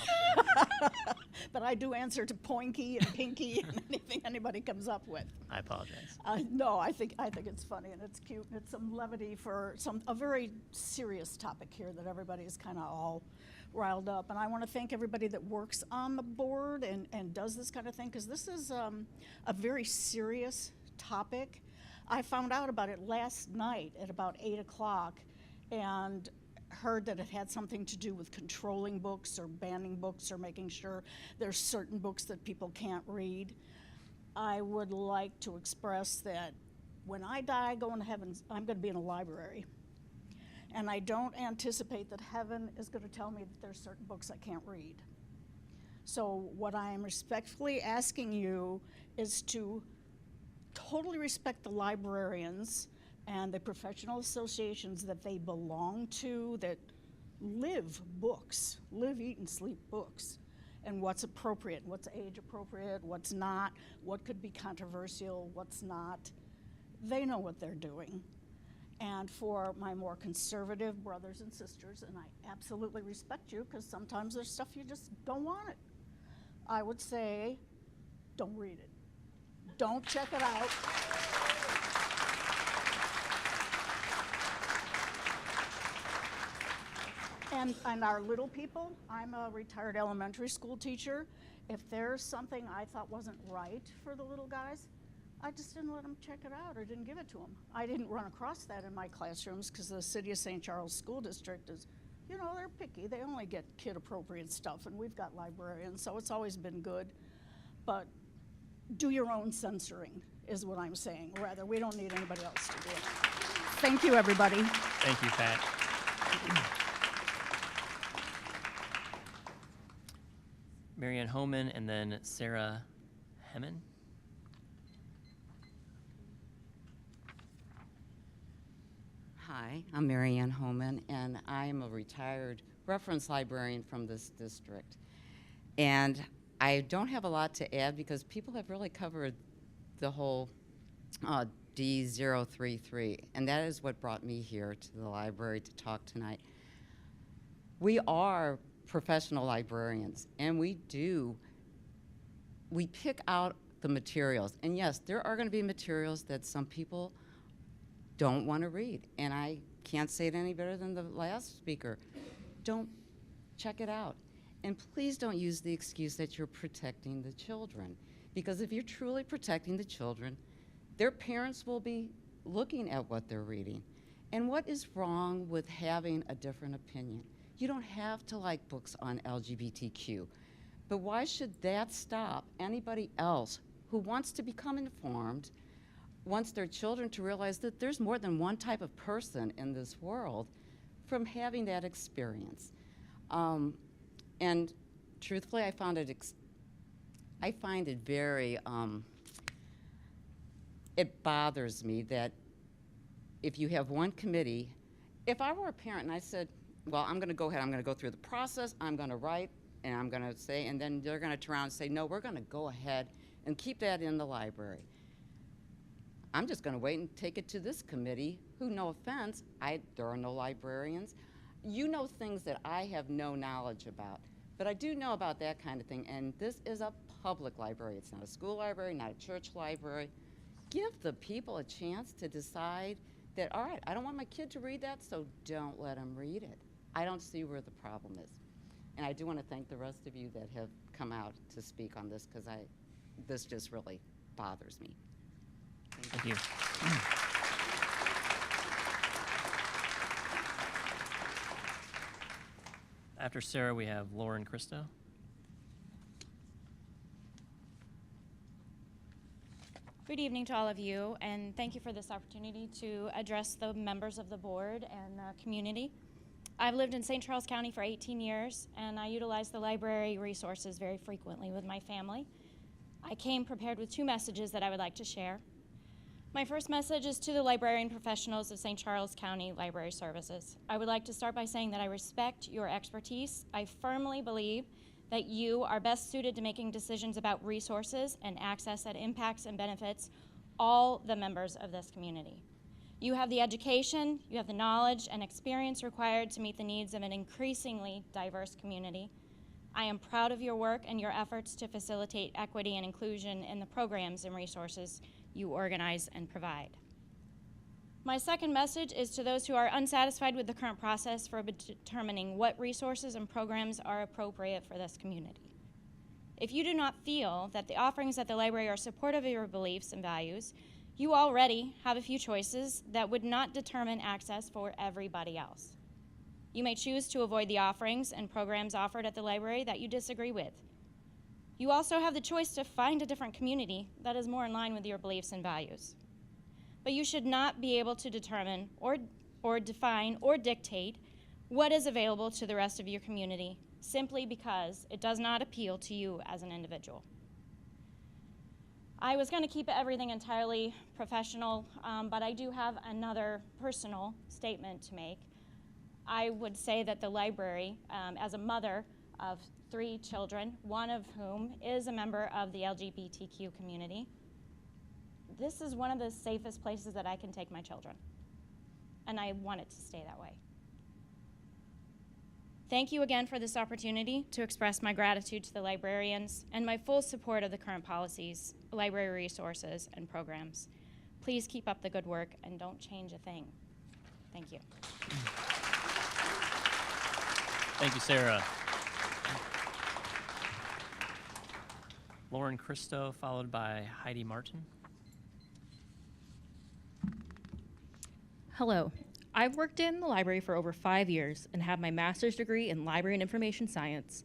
But I do answer to Poinky and Pinky and anything anybody comes up with. I apologize. No, I think it's funny and it's cute and it's some levity for a very serious topic here that everybody is kind of all riled up. And I want to thank everybody that works on the board and does this kind of thing, because this is a very serious topic. I found out about it last night at about 8 o'clock and heard that it had something to do with controlling books or banning books or making sure there's certain books that people can't read. I would like to express that when I die, going to heaven, I'm going to be in a library. And I don't anticipate that heaven is going to tell me that there's certain books I can't read. So what I am respectfully asking you is to totally respect the librarians and the professional associations that they belong to, that live books, live, eat, and sleep books, and what's appropriate, what's age appropriate, what's not, what could be controversial, what's not. They know what they're doing. And for my more conservative brothers and sisters, and I absolutely respect you, because sometimes there's stuff you just don't want it, I would say, don't read it. Don't check it out. And our little people, I'm a retired elementary school teacher. If there's something I thought wasn't right for the little guys, I just didn't let them check it out or didn't give it to them. I didn't run across that in my classrooms because the City of St. Charles School District is, you know, they're picky. They only get kid-appropriate stuff, and we've got librarians, so it's always been good. But do your own censoring is what I'm saying. Rather, we don't need anybody else to do it. Thank you, everybody. Thank you, Pat. Mary Ann Homan, and then Sarah Hemmen. Hi, I'm Mary Ann Homan, and I am a retired reference librarian from this district. And I don't have a lot to add because people have really covered the whole D033, and that is what brought me here to the library to talk tonight. We are professional librarians, and we pick out the materials. And yes, there are going to be materials that some people don't want to read, and I can't say it any better than the last speaker. Don't check it out. And please don't use the excuse that you're protecting the children, because if you're truly protecting the children, their parents will be looking at what they're reading. And what is wrong with having a different opinion? You don't have to like books on LGBTQ, but why should that stop anybody else who wants to become informed, wants their children to realize that there's more than one type of person in this world, from having that experience? And truthfully, I find it very, it bothers me that if you have one committee, if I were a parent and I said, well, I'm going to go ahead, I'm going to go through the process, I'm going to write, and I'm going to say, and then they're going to turn around and say, no, we're going to go ahead and keep that in the library. I'm just going to wait and take it to this committee, who, no offense, there are no librarians. You know things that I have no knowledge about, but I do know about that kind of thing, and this is a public library. It's not a school library, not a church library. Give the people a chance to decide that, all right, I don't want my kid to read that, so don't let them read it. I don't see where the problem is. And I do want to thank the rest of you that have come out to speak on this, because this just really bothers me. Thank you. After Sarah, we have Lauren Christo. Good evening to all of you, and thank you for this opportunity to address the members of the board and the community. I've lived in St. Charles County for 18 years, and I utilize the library resources very frequently with my family. I came prepared with 2 messages that I would like to share. My first message is to the librarian professionals of St. Charles County Library Services. I would like to start by saying that I respect your expertise. I firmly believe that you are best suited to making decisions about resources and access that impacts and benefits all the members of this community. You have the education, you have the knowledge and experience required to meet the needs of an increasingly diverse community. I am proud of your work and your efforts to facilitate equity and inclusion in the programs and resources you organize and provide. My second message is to those who are unsatisfied with the current process for determining what resources and programs are appropriate for this community. If you do not feel that the offerings at the library are supportive of your beliefs and values, you already have a few choices that would not determine access for everybody else. You may choose to avoid the offerings and programs offered at the library that you disagree with. You also have the choice to find a different community that is more in line with your beliefs and values. But you should not be able to determine or define or dictate what is available to the rest of your community simply because it does not appeal to you as an individual. I was going to keep everything entirely professional, but I do have another personal statement to make. I would say that the library, as a mother of 3 children, one of whom is a member of the LGBTQ community, this is one of the safest places that I can take my children, and I want it to stay that way. Thank you again for this opportunity to express my gratitude to the librarians and my full support of the current policies, library resources, and programs. Please keep up the good work and don't change a thing. Thank you. Thank you, Sarah. Lauren Christo, followed by Heidi Martin. Hello. I've worked in the library for over 5 years and have my master's degree in library and information science.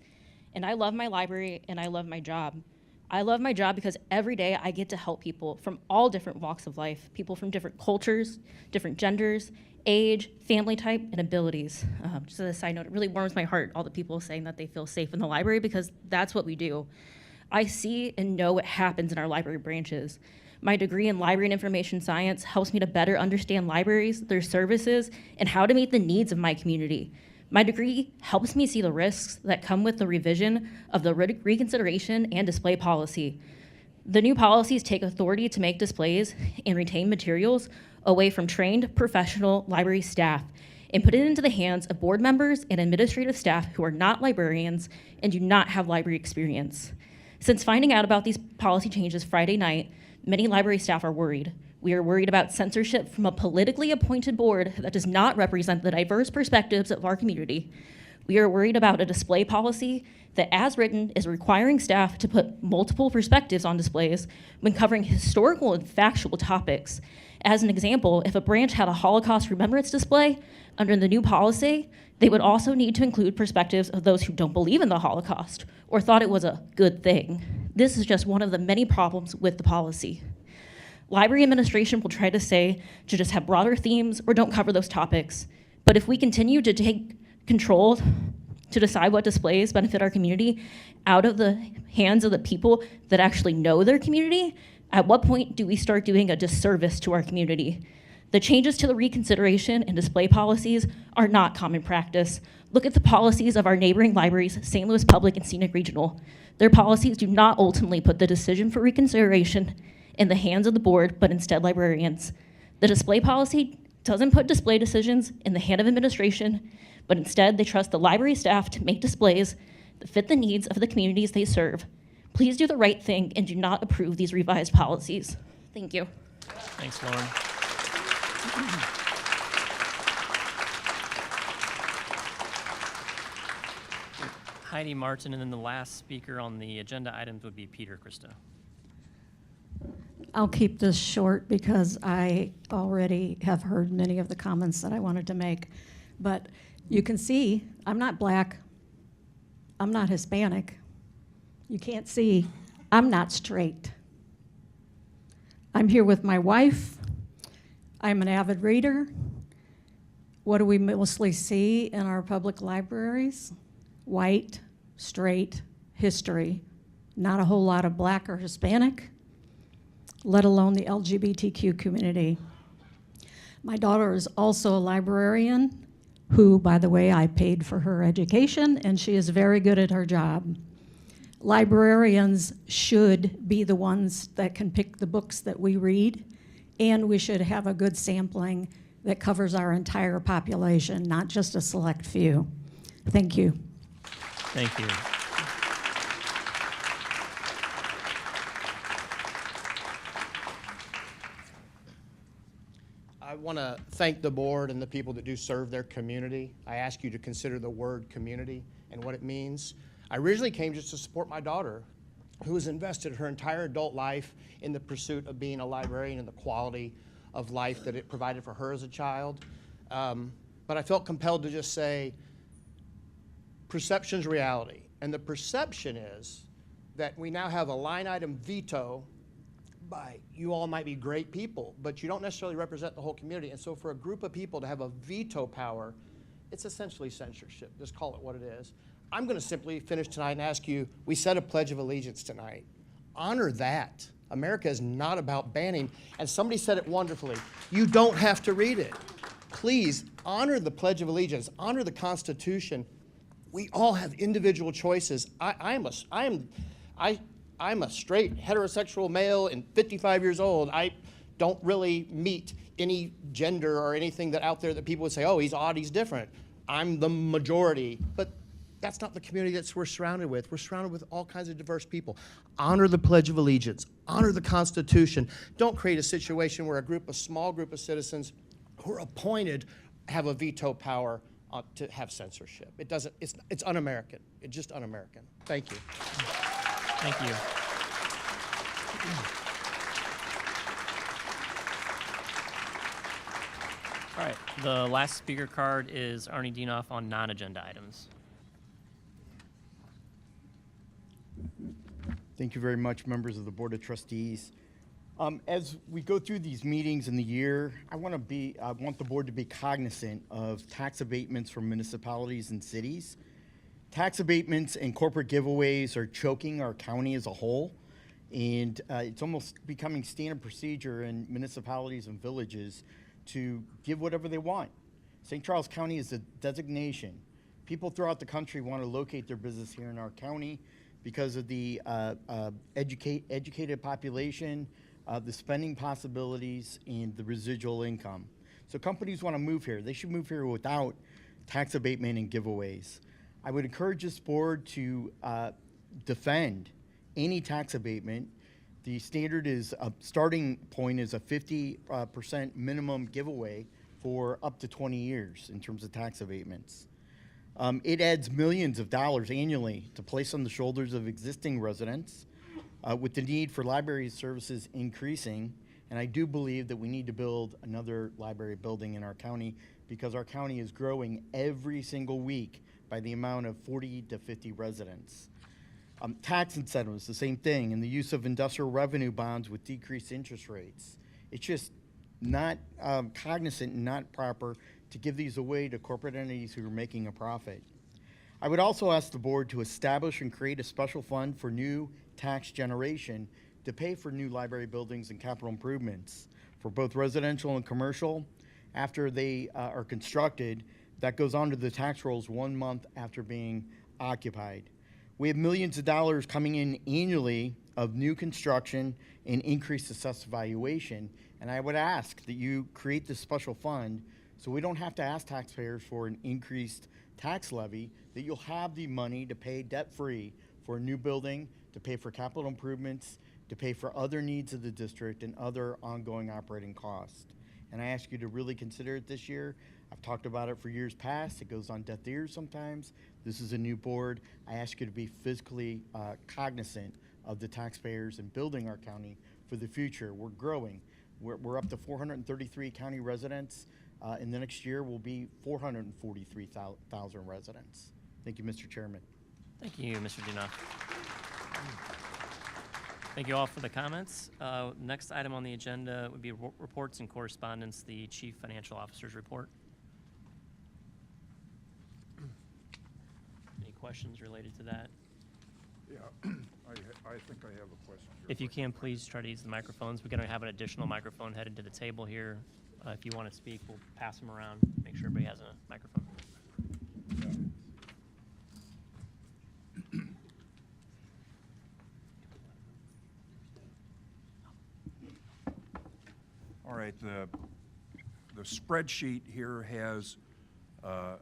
And I love my library and I love my job. I love my job because every day I get to help people from all different walks of life, people from different cultures, different genders, age, family type, and abilities. Just as a side note, it really warms my heart, all the people saying that they feel safe in the library, because that's what we do. I see and know what happens in our library branches. My degree in library and information science helps me to better understand libraries, their services, and how to meet the needs of my community. My degree helps me see the risks that come with the revision of the reconsideration and display policy. The new policies take authority to make displays and retain materials away from trained professional library staff and put it into the hands of board members and administrative staff who are not librarians and do not have library experience. Since finding out about these policy changes Friday night, many library staff are worried. We are worried about censorship from a politically appointed board that does not represent the diverse perspectives of our community. We are worried about a display policy that, as written, is requiring staff to put multiple perspectives on displays when covering historical and factual topics. As an example, if a branch had a Holocaust remembrance display, under the new policy, they would also need to include perspectives of those who don't believe in the Holocaust or thought it was a good thing. This is just one of the many problems with the policy. Library administration will try to say to just have broader themes or don't cover those topics. But if we continue to take control to decide what displays benefit our community out of the hands of the people that actually know their community, at what point do we start doing a disservice to our community? The changes to the reconsideration and display policies are not common practice. Look at the policies of our neighboring libraries, St. Louis Public and Scenic Regional. Their policies do not ultimately put the decision for reconsideration in the hands of the board, but instead librarians. The display policy doesn't put display decisions in the hand of administration, but instead they trust the library staff to make displays that fit the needs of the communities they serve. Please do the right thing and do not approve these revised policies. Thank you. Thanks, Lauren. Heidi Martin, and then the last speaker on the agenda items would be Peter Christo. I'll keep this short because I already have heard many of the comments that I wanted to make. But you can see I'm not black, I'm not Hispanic. You can't see I'm not straight. I'm here with my wife. I'm an avid reader. What do we mostly see in our public libraries? White, straight, history, not a whole lot of Black or Hispanic, let alone the LGBTQ community. My daughter is also a librarian, who, by the way, I paid for her education, and she is very good at her job. Librarians should be the ones that can pick the books that we read, and we should have a good sampling that covers our entire population, not just a select few. Thank you. Thank you. I want to thank the board and the people that do serve their community. I ask you to consider the word community and what it means. I originally came just to support my daughter, who has invested her entire adult life in the pursuit of being a librarian and the quality of life that it provided for her as a child. But I felt compelled to just say, perception's reality. And the perception is that we now have a line item veto by, you all might be great people, but you don't necessarily represent the whole community. And so for a group of people to have a veto power, it's essentially censorship. Just call it what it is. I'm going to simply finish tonight and ask you, we said a Pledge of Allegiance tonight. Honor that. America is not about banning. And somebody said it wonderfully. You don't have to read it. Please honor the Pledge of Allegiance. Honor the Constitution. We all have individual choices. I'm a straight heterosexual male and 55 years old. I don't really meet any gender or anything that out there that people would say, oh, he's odd, he's different. I'm the majority. But that's not the community that we're surrounded with. We're surrounded with all kinds of diverse people. Honor the Pledge of Allegiance. Honor the Constitution. Don't create a situation where a small group of citizens who are appointed have a veto power to have censorship. It doesn't, it's un-American. It's just un-American. Thank you. Thank you. All right, the last speaker card is Arnie Dienoff on non-agenda items. Thank you very much, members of the Board of Trustees. As we go through these meetings in the year, I want the board to be cognizant of tax abatements from municipalities and cities. Tax abatements and corporate giveaways are choking our county as a whole, and it's almost becoming standard procedure in municipalities and villages to give whatever they want. St. Charles County is a designation. People throughout the country want to locate their business here in our county because of the educated population, the spending possibilities, and the residual income. So companies want to move here. They should move here without tax abatement and giveaways. I would encourage this board to defend any tax abatement. The standard is, starting point is a 50% minimum giveaway for up to 20 years in terms of tax abatements. It adds millions of dollars annually to place on the shoulders of existing residents, with the need for library services increasing. And I do believe that we need to build another library building in our county because our county is growing every single week by the amount of 40 to 50 residents. Tax incentives, the same thing, and the use of industrial revenue bonds with decreased interest rates. It's just not cognizant and not proper to give these away to corporate entities who are making a profit. I would also ask the board to establish and create a special fund for new tax generation to pay for new library buildings and capital improvements for both residential and commercial. After they are constructed, that goes onto the tax rolls 1 month after being occupied. We have millions of dollars coming in annually of new construction and increased assessed valuation. And I would ask that you create this special fund so we don't have to ask taxpayers for an increased tax levy, that you'll have the money to pay debt-free for a new building, to pay for capital improvements, to pay for other needs of the district and other ongoing operating costs. And I ask you to really consider it this year. I've talked about it for years past. It goes on deaf ears sometimes. This is a new board. I ask you to be fiscally cognizant of the taxpayers and building our county for the future. We're growing. We're up to 433 county residents. In the next year, we'll be 443,000 residents. Thank you, Mr. Chairman. Thank you, Mr. Dienoff. Thank you all for the comments. Next item on the agenda would be reports and correspondence, the Chief Financial Officer's report. Any questions related to that? Yeah, I think I have a question. If you can, please try to use the microphones. We're going to have an additional microphone headed to the table here. If you want to speak, we'll pass them around, make sure everybody has a microphone. All right, the spreadsheet here has a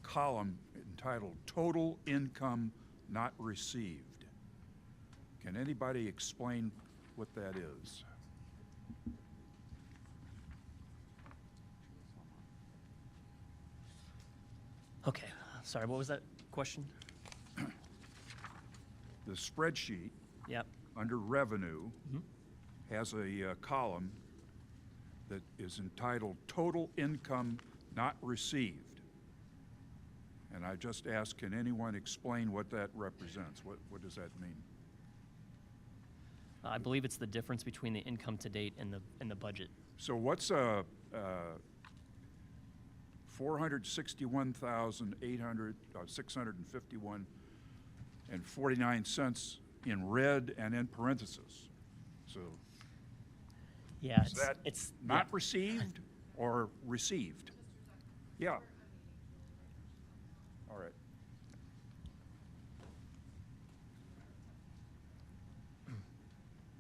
column entitled Total Income Not Received. Can anybody explain what that is? Okay, sorry, what was that question? The spreadsheet, Yep. under revenue, has a column that is entitled Total Income Not Received. And I just asked, can anyone explain what that represents? What does that mean? I believe it's the difference between the income to date and the budget. So what's 651 in red and in parentheses? So Yeah, is that it's not received or received? Yeah. All right.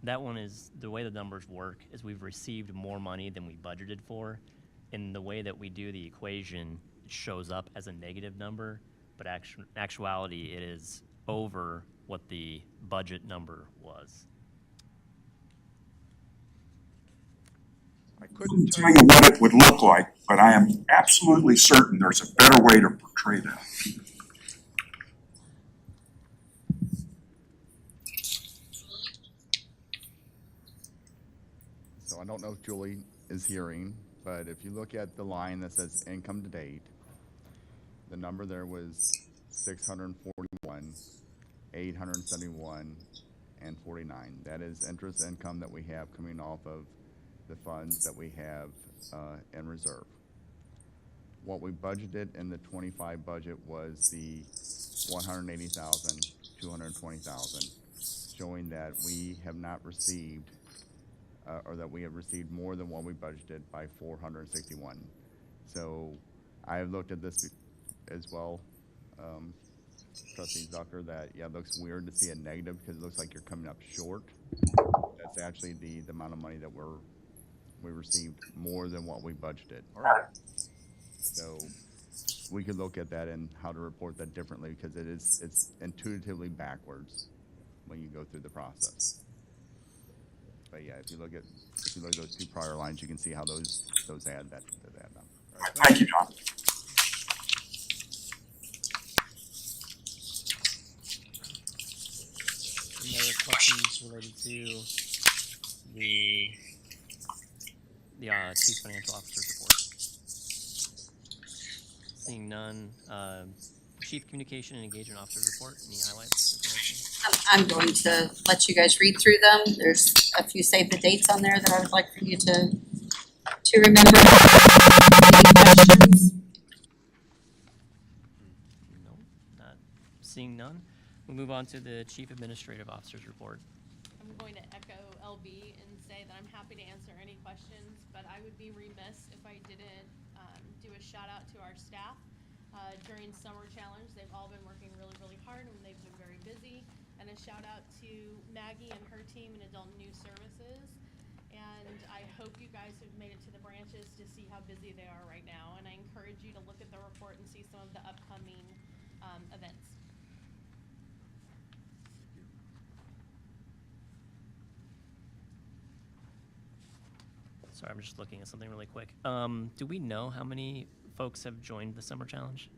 That one is, the way the numbers work is we've received more money than we budgeted for. In the way that we do the equation, it shows up as a negative number, but in actuality, it is over what the budget number was. I couldn't tell you what it would look like, but I am absolutely certain there's a better way to portray that. So I don't know if Julie is hearing, but if you look at the line that says income to date, the number there was 641, 871, and 49. That is interest income that we have coming off of the funds that we have in reserve. What we budgeted in the 25 budget was the 180,000, 220,000, showing that we have not received or that we have received more than what we budgeted by 461. So I have looked at this as well, Trustee Zucker, that, yeah, it looks weird to see a negative because it looks like you're coming up short. That's actually the amount of money that we received more than what we budgeted. All right. So we could look at that and how to report that differently because it's intuitively backwards when you go through the process. But yeah, if you look at those two prior lines, you can see how those add that to that number. Right. Thank you, John. Any other questions related to the Chief Financial Officer's report? Seeing none, Chief Communication and Engagement Officer's report, any highlights? I'm going to let you guys read through them. There's a few save the dates on there that I would like for you to remember. Any questions? No, not seeing none. We'll move on to the Chief Administrative Officer's report. I'm going to echo LB and say that I'm happy to answer any questions, but I would be remiss if I didn't do a shout out to our staff. During Summer Challenge, they've all been working really, really hard and they've been very busy. And a shout out to Maggie and her team in Adult News Services. And I hope you guys have made it to the branches to see how busy they are right now. And I encourage you to look at the report and see some of the upcoming events. Sorry, I'm just looking at something really quick. Do we know how many folks have joined the Summer Challenge?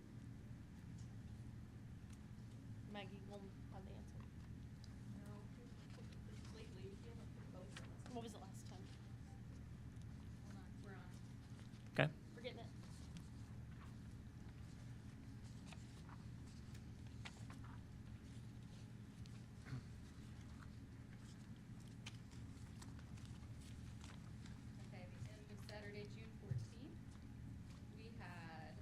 Maggie will have the answer. What was it last time? Hold on, we're on. Okay. We're getting it. Okay, the end of Saturday, June 14th, we had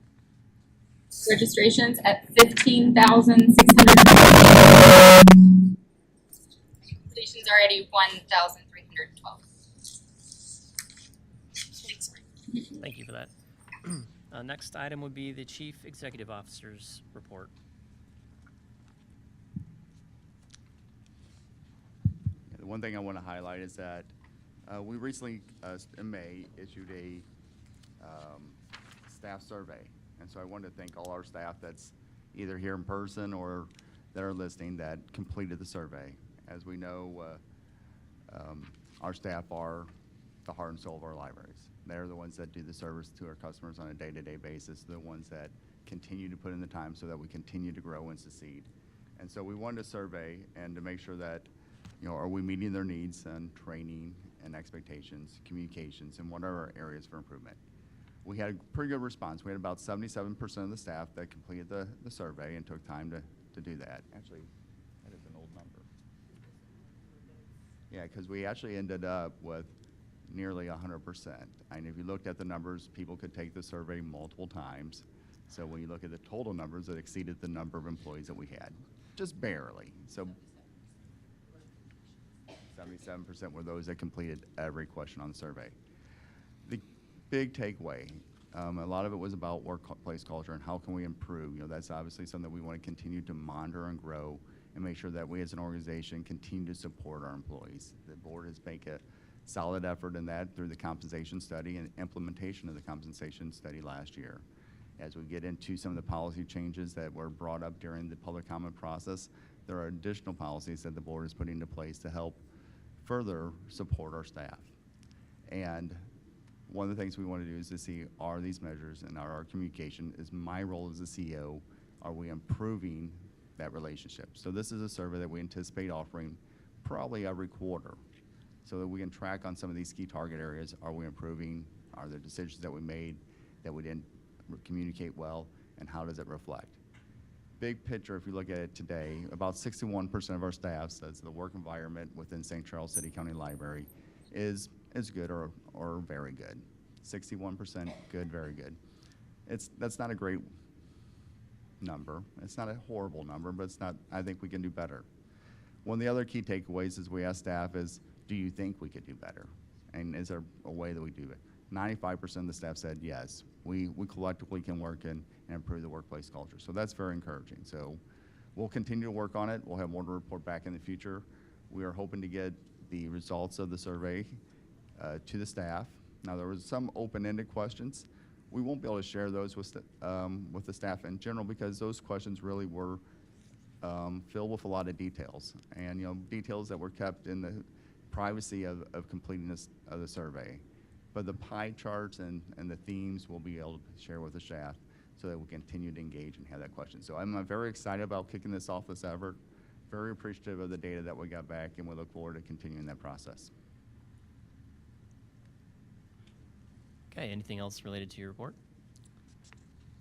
registrations at 15,600. Completions already 1,312. Thank you for that. Next item would be the Chief Executive Officer's report. The one thing I want to highlight is that we recently, in May, issued a staff survey. And so I wanted to thank all our staff that's either here in person or that are listening that completed the survey. As we know, our staff are the heart and soul of our libraries. They're the ones that do the service to our customers on a day-to-day basis, the ones that continue to put in the time so that we continue to grow and succeed. And so we wanted to survey and to make sure that, you know, are we meeting their needs and training and expectations, communications, and what are our areas for improvement? We had a pretty good response. We had about 77% of the staff that completed the survey and took time to do that. Actually, that is an old number. Yeah, because we actually ended up with nearly 100%. And if you looked at the numbers, people could take the survey multiple times. So when you look at the total numbers, it exceeded the number of employees that we had, just barely. So 77% were those that completed every question on the survey. The big takeaway, a lot of it was about workplace culture and how can we improve. You know, that's obviously something that we want to continue to monitor and grow and make sure that we as an organization continue to support our employees. The board has made a solid effort in that through the compensation study and implementation of the compensation study last year. As we get into some of the policy changes that were brought up during the public comment process, there are additional policies that the board is putting into place to help further support our staff. And one of the things we want to do is to see, are these measures and our communication, is my role as a CEO, are we improving that relationship? So this is a survey that we anticipate offering probably every quarter so that we can track on some of these key target areas. Are we improving? Are there decisions that we made that we didn't communicate well, and how does it reflect? Big picture, if you look at it today, about 61% of our staff says the work environment within St. Charles City County Library is good or very good. 61% good, very good. That's not a great number. It's not a horrible number, but it's not, I think we can do better. One of the other key takeaways is we ask staff is, do you think we could do better? And is there a way that we do it? 95% of the staff said yes. We collectively can work and improve the workplace culture. So that's very encouraging. So we'll continue to work on it. We'll have more to report back in the future. We are hoping to get the results of the survey to the staff. Now, there was some open-ended questions. We won't be able to share those with the staff in general because those questions really were filled with a lot of details, and details that were kept in the privacy of completing the survey. But the pie charts and the themes we'll be able to share with the staff so that we continue to engage and have that question. So I'm very excited about kicking this off, this effort. Very appreciative of the data that we got back, and we look forward to continuing that process. Okay, anything else related to your report?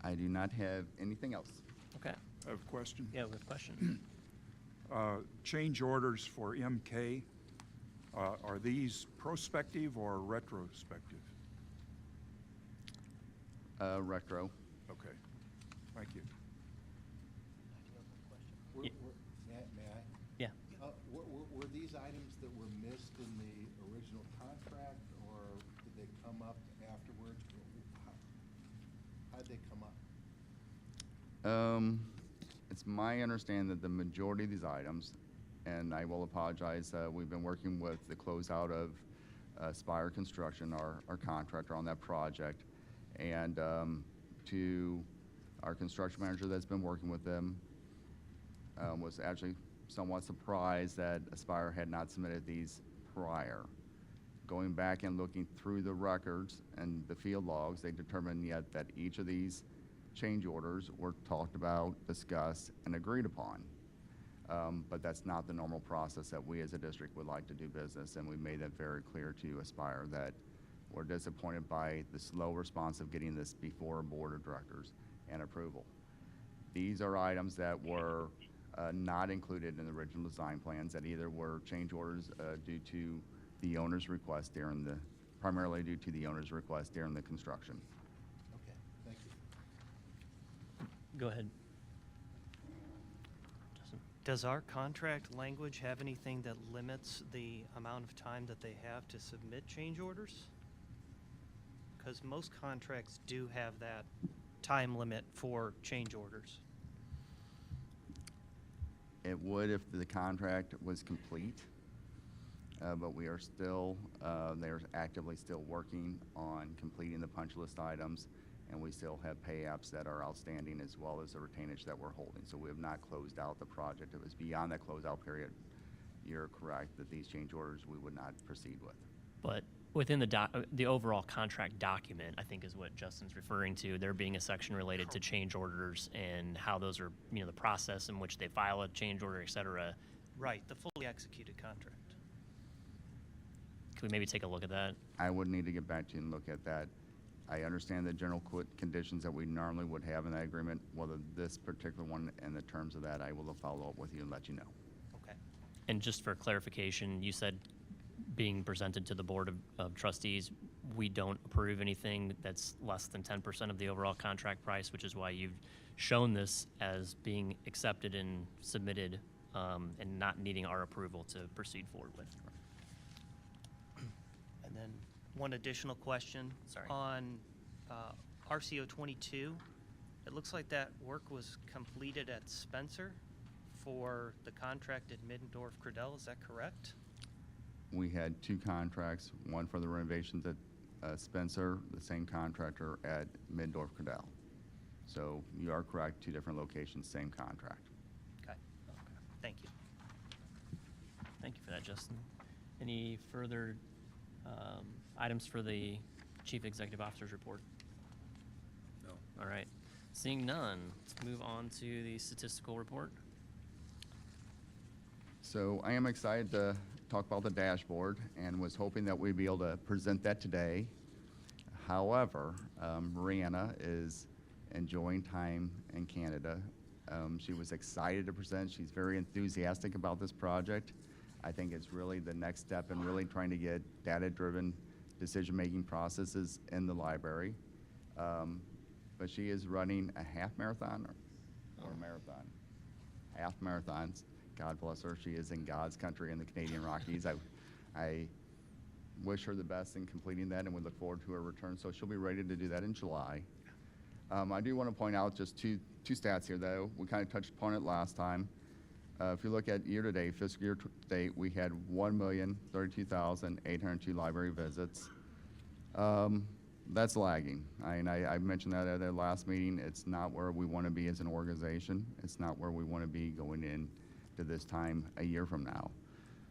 I do not have anything else. Okay. I have a question. Yeah, we have a question. Change orders for MK, are these prospective or retrospective? Retro. Okay, thank you. May I? Yeah. Were these items that were missed in the original contract, or did they come up afterwards? How did they come up? It's my understanding that the majority of these items, and I will apologize, we've been working with the closeout of Spire Construction, our contractor on that project, and to our construction manager that's been working with them, was actually somewhat surprised that Aspire had not submitted these prior. Going back and looking through the records and the field logs, they determined yet that each of these change orders were talked about, discussed, and agreed upon. But that's not the normal process that we as a district would like to do business, and we made that very clear to Aspire that we're disappointed by the slow response of getting this before a board of directors and approval. These are items that were not included in the original design plans, that either were change orders due to the owner's request primarily due to the owner's request during the construction. Okay, thank you. Go ahead. Justin? Does our contract language have anything that limits the amount of time that they have to submit change orders? Because most contracts do have that time limit for change orders. It would if the contract was complete, but we are still, they're actively still working on completing the punch list items, and we still have pay apps that are outstanding as well as the retainage that we're holding. So we have not closed out the project. It was beyond that closeout period. You're correct that these change orders we would not proceed with. But within the overall contract document, I think is what Justin's referring to, there being a section related to change orders and how those are, the process in which they file a change order, et cetera. Right, the fully executed contract. Can we maybe take a look at that? I would need to get back to you and look at that. I understand the general conditions that we normally would have in that agreement. Whether this particular one and the terms of that, I will follow up with you and let you know. Okay. And just for clarification, you said being presented to the Board of Trustees, we don't approve anything that's less than 10% of the overall contract price, which is why you've shown this as being accepted and submitted and not needing our approval to proceed forward with. And then one additional question. Sorry. On RCO 22, it looks like that work was completed at Spencer for the contract at Middendorf-Credell. Is that correct? We had two contracts, one for the renovations at Spencer, the same contractor at Middendorf-Credell. So you are correct, two different locations, same contract. Okay. Thank you. Thank you for that, Justin. Any further items for the Chief Executive Officer's report? No. All right. Seeing none, let's move on to the statistical report. So I am excited to talk about the dashboard and was hoping that we'd be able to present that today. However, Brianna is enjoying time in Canada. She was excited to present. She's very enthusiastic about this project. I think it's really the next step in really trying to get data-driven decision-making processes in the library. But she is running a half marathon or a marathon? Half marathons. God bless her. She is in God's country in the Canadian Rockies. I wish her the best in completing that, and we look forward to her return. So she'll be ready to do that in July. I do want to point out just two stats here, though. We kind of touched upon it last time. If you look at year-to-date, fiscal year-to-date, we had 1,032,802 library visits. That's lagging. I mentioned that at our last meeting. It's not where we want to be as an organization. It's not where we want to be going in to this time a year from now.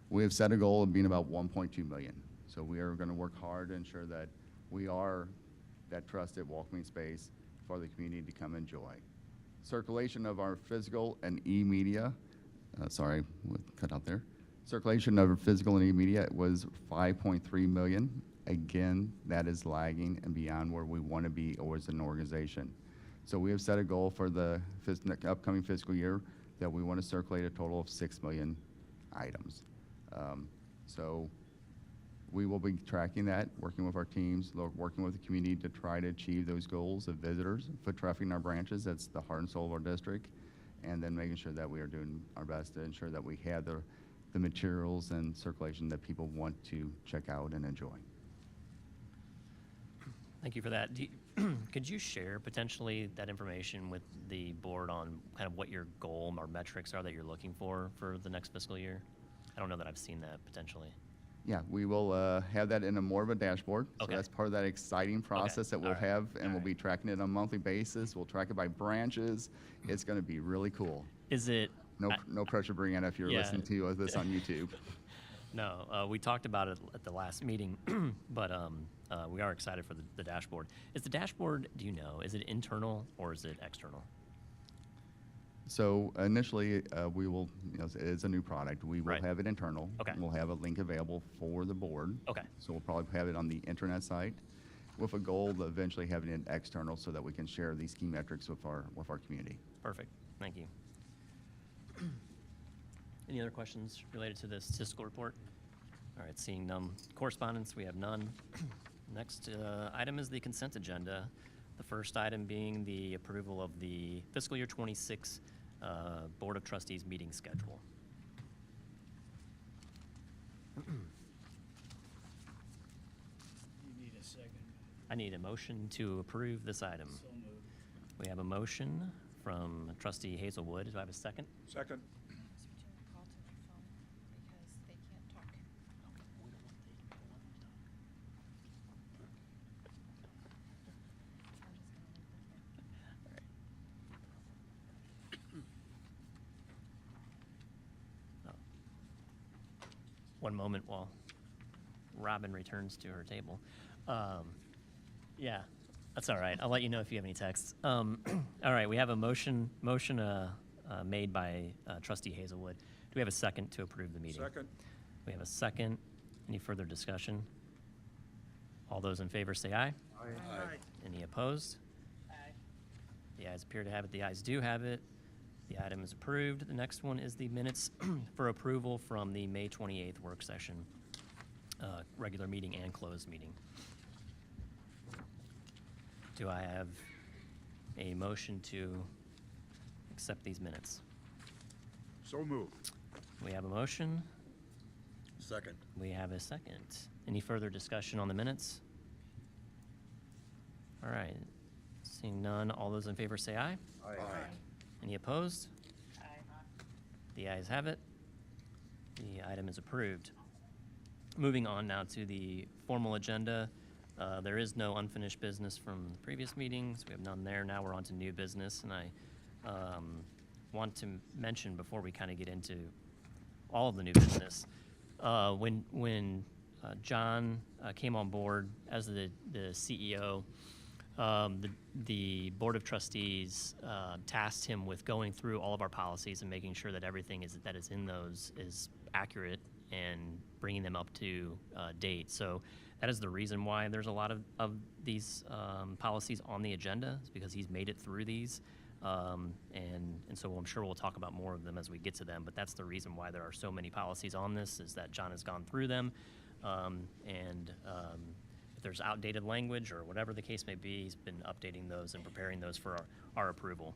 We have set a goal of being about 1.2 million. So we are going to work hard to ensure that we are that trusted welcoming space for the community to come enjoy. Circulation of our physical and e-media, sorry, cut out there. Circulation of our physical and e-media was 5.3 million. Again, that is lagging and beyond where we want to be as an organization. So we have set a goal for the upcoming fiscal year that we want to circulate a total of 6 million items. So we will be tracking that, working with our teams, working with the community to try to achieve those goals of visitors, foot traffic in our branches. That's the heart and soul of our district. And then making sure that we are doing our best to ensure that we have the materials and circulation that people want to check out and enjoy. Thank you for that. Could you share potentially that information with the board on kind of what your goal or metrics are that you're looking for the next fiscal year? I don't know that I've seen that potentially. Yeah, we will have that in a more of a dashboard. Okay. So that's part of that exciting process that we'll have, and we'll be tracking it on a monthly basis. We'll track it by branches. It's going to be really cool. Is it? No pressure, Brianna, if you're listening to this on YouTube. No, we talked about it at the last meeting, but we are excited for the dashboard. Is the dashboard, do you know, is it internal or is it external? So initially, we will, it is a new product. We will have it internal. Okay. We'll have a link available for the board. Okay. So we'll probably have it on the internet site with a goal of eventually having it external so that we can share these key metrics with our community. Perfect. Thank you. Any other questions related to the statistical report? All right, seeing none. Correspondence, we have none. Next item is the consent agenda. The first item being the approval of the fiscal year 26 Board of Trustees meeting schedule. You need a second. I need a motion to approve this item. So moved. We have a motion from trustee Hazelwood. Do I have a second? Second. One moment while Robin returns to her table. Yeah, that's all right. I'll let you know if you have any texts. All right, we have a motion made by trustee Hazelwood. Do we have a second to approve the meeting? Second. We have a second. Any further discussion? All those in favor say aye. Aye. Any opposed? Aye. The ayes appear to have it. The ayes do have it. The item is approved. The next one is the minutes for approval from the May 28th work session, regular meeting and closed meeting. Do I have a motion to accept these minutes? So moved. We have a motion. Second. We have a second. Any further discussion on the minutes? All right. Seeing none, all those in favor say aye. Aye. Any opposed? The ayes have it. The item is approved. Moving on now to the formal agenda. There is no unfinished business from the previous meetings. We have none there. Now we're on to new business, and I want to mention before we kind of get into all of the new business, when John came on board as the CEO, the Board of Trustees tasked him with going through all of our policies and making sure that everything that is in those is accurate and bringing them up to date. So that is the reason why there's a lot of these policies on the agenda, is because he's made it through these. And so I'm sure we'll talk about more of them as we get to them, but that's the reason why there are so many policies on this, is that John has gone through them. If there's outdated language or whatever the case may be, he's been updating those and preparing those for our approval.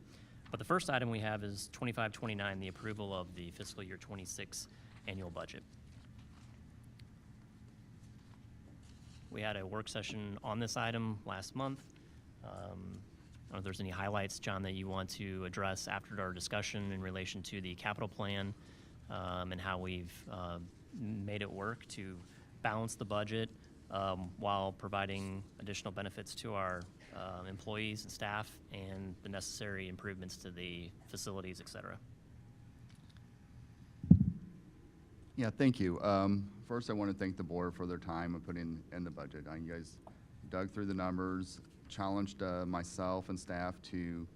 But the first item we have is 2529, the approval of the fiscal year 26 annual budget. We had a work session on this item last month. I don't know if there's any highlights, John, that you want to address after our discussion in relation to the capital plan and how we've made it work to balance the budget while providing additional benefits to our employees and staff and the necessary improvements to the facilities, et cetera. Yeah, thank you. First, I want to thank the board for their time of putting in the budget. You guys dug through the numbers, challenged myself and staff to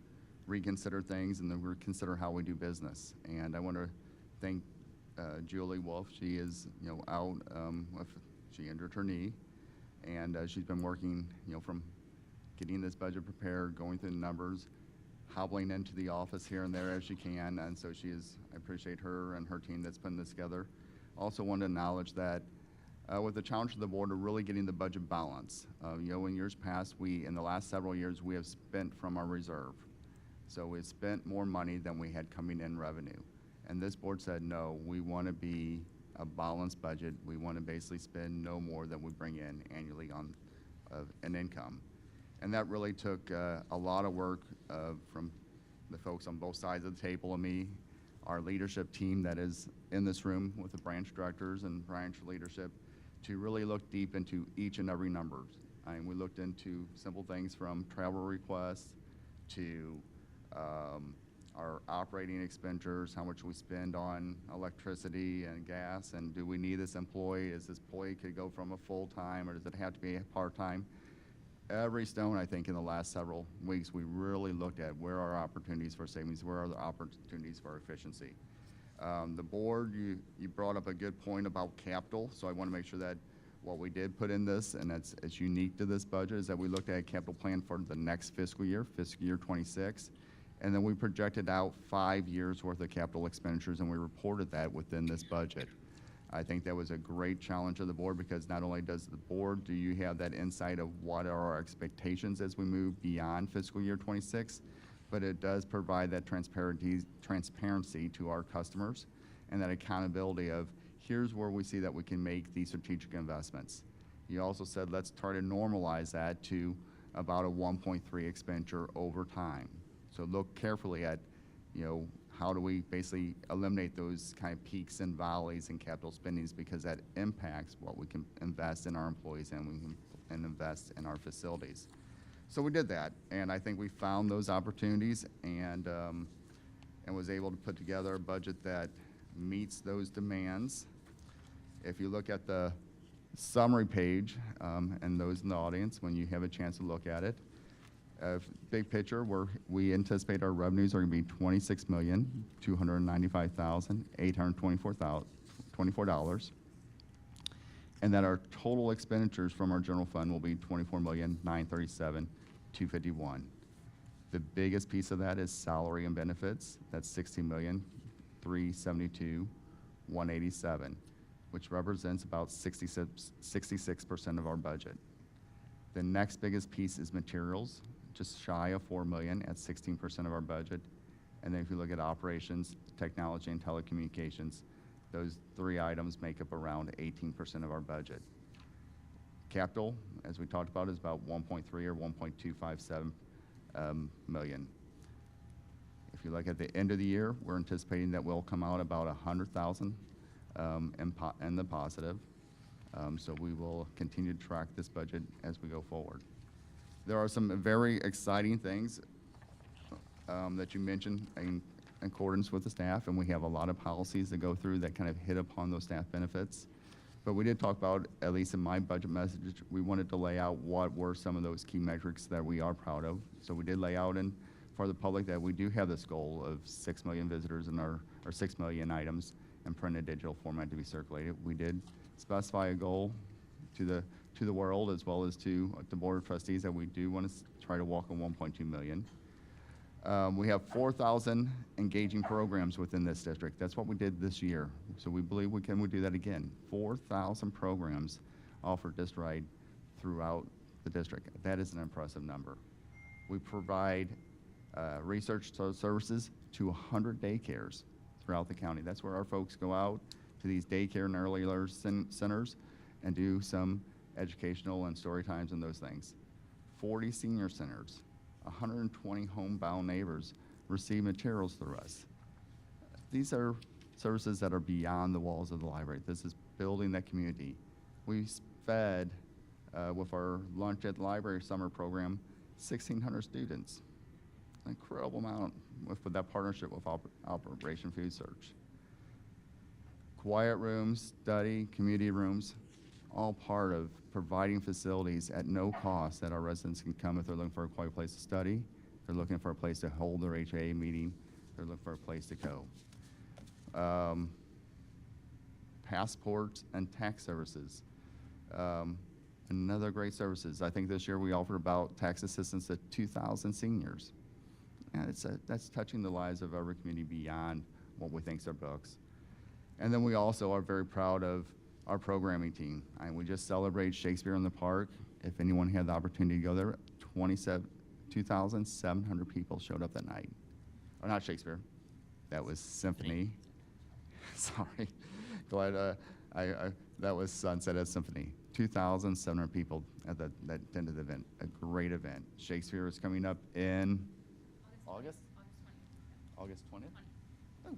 reconsider things and then reconsider how we do business. And I want to thank Julie Wolf. She is, out. She injured her knee, and she's been working, from getting this budget prepared, going through the numbers, hobbling into the office here and there as she can. And so I appreciate her and her team that's putting this together. Also want to acknowledge that with the challenge of the board of really getting the budget balance. In years past, in the last several years, we have spent from our reserve. So we've spent more money than we had coming in revenue. And this board said, no, we want to be a balanced budget. We want to basically spend no more than we bring in annually on an income. And that really took a lot of work from the folks on both sides of the table and me, our leadership team that is in this room with the branch directors and branch leadership, to really look deep into each and every number. We looked into simple things from travel requests to our operating expenditures, how much we spend on electricity and gas, and do we need this employee? Is this employee could go from a full-time, or does it have to be a part-time? Every stone, I think, in the last several weeks, we really looked at where are opportunities for savings, where are the opportunities for efficiency. The board, you brought up a good point about capital, so I want to make sure that what we did put in this, and it's unique to this budget, is that we looked at a capital plan for the next fiscal year 26, and then we projected out 5 years worth of capital expenditures, and we reported that within this budget. I think that was a great challenge of the board because not only does the board, do you have that insight of what are our expectations as we move beyond fiscal year 26, but it does provide that transparency to our customers and that accountability of here's where we see that we can make these strategic investments. You also said let's try to normalize that to about a 1.3 expenditure over time. So look carefully at, you know, how do we basically eliminate those kind of peaks and valleys in capital spendings because that impacts what we can invest in our employees and we can invest in our facilities. So we did that, and I think we found those opportunities and was able to put together a budget that meets those demands. If you look at the summary page, and those in the audience, when you have a chance to look at it, big picture, we anticipate our revenues are going to be $26,295,824, and that our total expenditures from our general fund will be $24,937,251. The biggest piece of that is salary and benefits. That's $60,372,187, which represents about 66% of our budget. The next biggest piece is materials, just shy of $4 million at 16% of our budget. And then if you look at operations, technology, and telecommunications, those three items make up around 18% of our budget. Capital, as we talked about, is about 1.3 or 1.257 million. If you look at the end of the year, we're anticipating that we'll come out about 100,000 in the positive. So we will continue to track this budget as we go forward. There are some very exciting things that you mentioned in accordance with the staff, and we have a lot of policies that go through that kind of hit upon those staff benefits. But we did talk about, at least in my budget message, we wanted to lay out what were some of those key metrics that we are proud of. So we did lay out for the public that we do have this goal of 6 million visitors in or 6 million items in print and digital format to be circulated. We did specify a goal to the world as well as to the Board of Trustees that we do want to try to walk on 1.2 million. We have 4,000 engaging programs within this district. That's what we did this year. So we believe we do that again. 4,000 programs offered district-wide throughout the district. That is an impressive number. We provide research services to 100 daycares throughout the county. That's where our folks go out to these daycare and early learner centers and do some educational and story times and those things. 40 senior centers, 120 homebound neighbors receive materials through us. These are services that are beyond the walls of the library. This is building that community. We fed, with our Lunch at the Library summer program, 1,600 students. An incredible amount with that partnership with Operation Food Search. Quiet rooms, study, community rooms, all part of providing facilities at no cost that our residents can come if they're looking for a quiet place to study, they're looking for a place to hold their HAA meeting, they're looking for a place to go. Passports and tax services. Another great services. I think this year we offered about tax assistance to 2,000 seniors. And that's touching the lives of every community beyond what we think are books. And then we also are very proud of our programming team. And we just celebrated Shakespeare in the Park. If anyone had the opportunity to go there, 2,700 people showed up that night. Or not Shakespeare, that was Symphony. Sorry, glad that was Sunset at Symphony. 2,700 people that attended the event, a great event. Shakespeare is coming up in August? August 20th? Oh,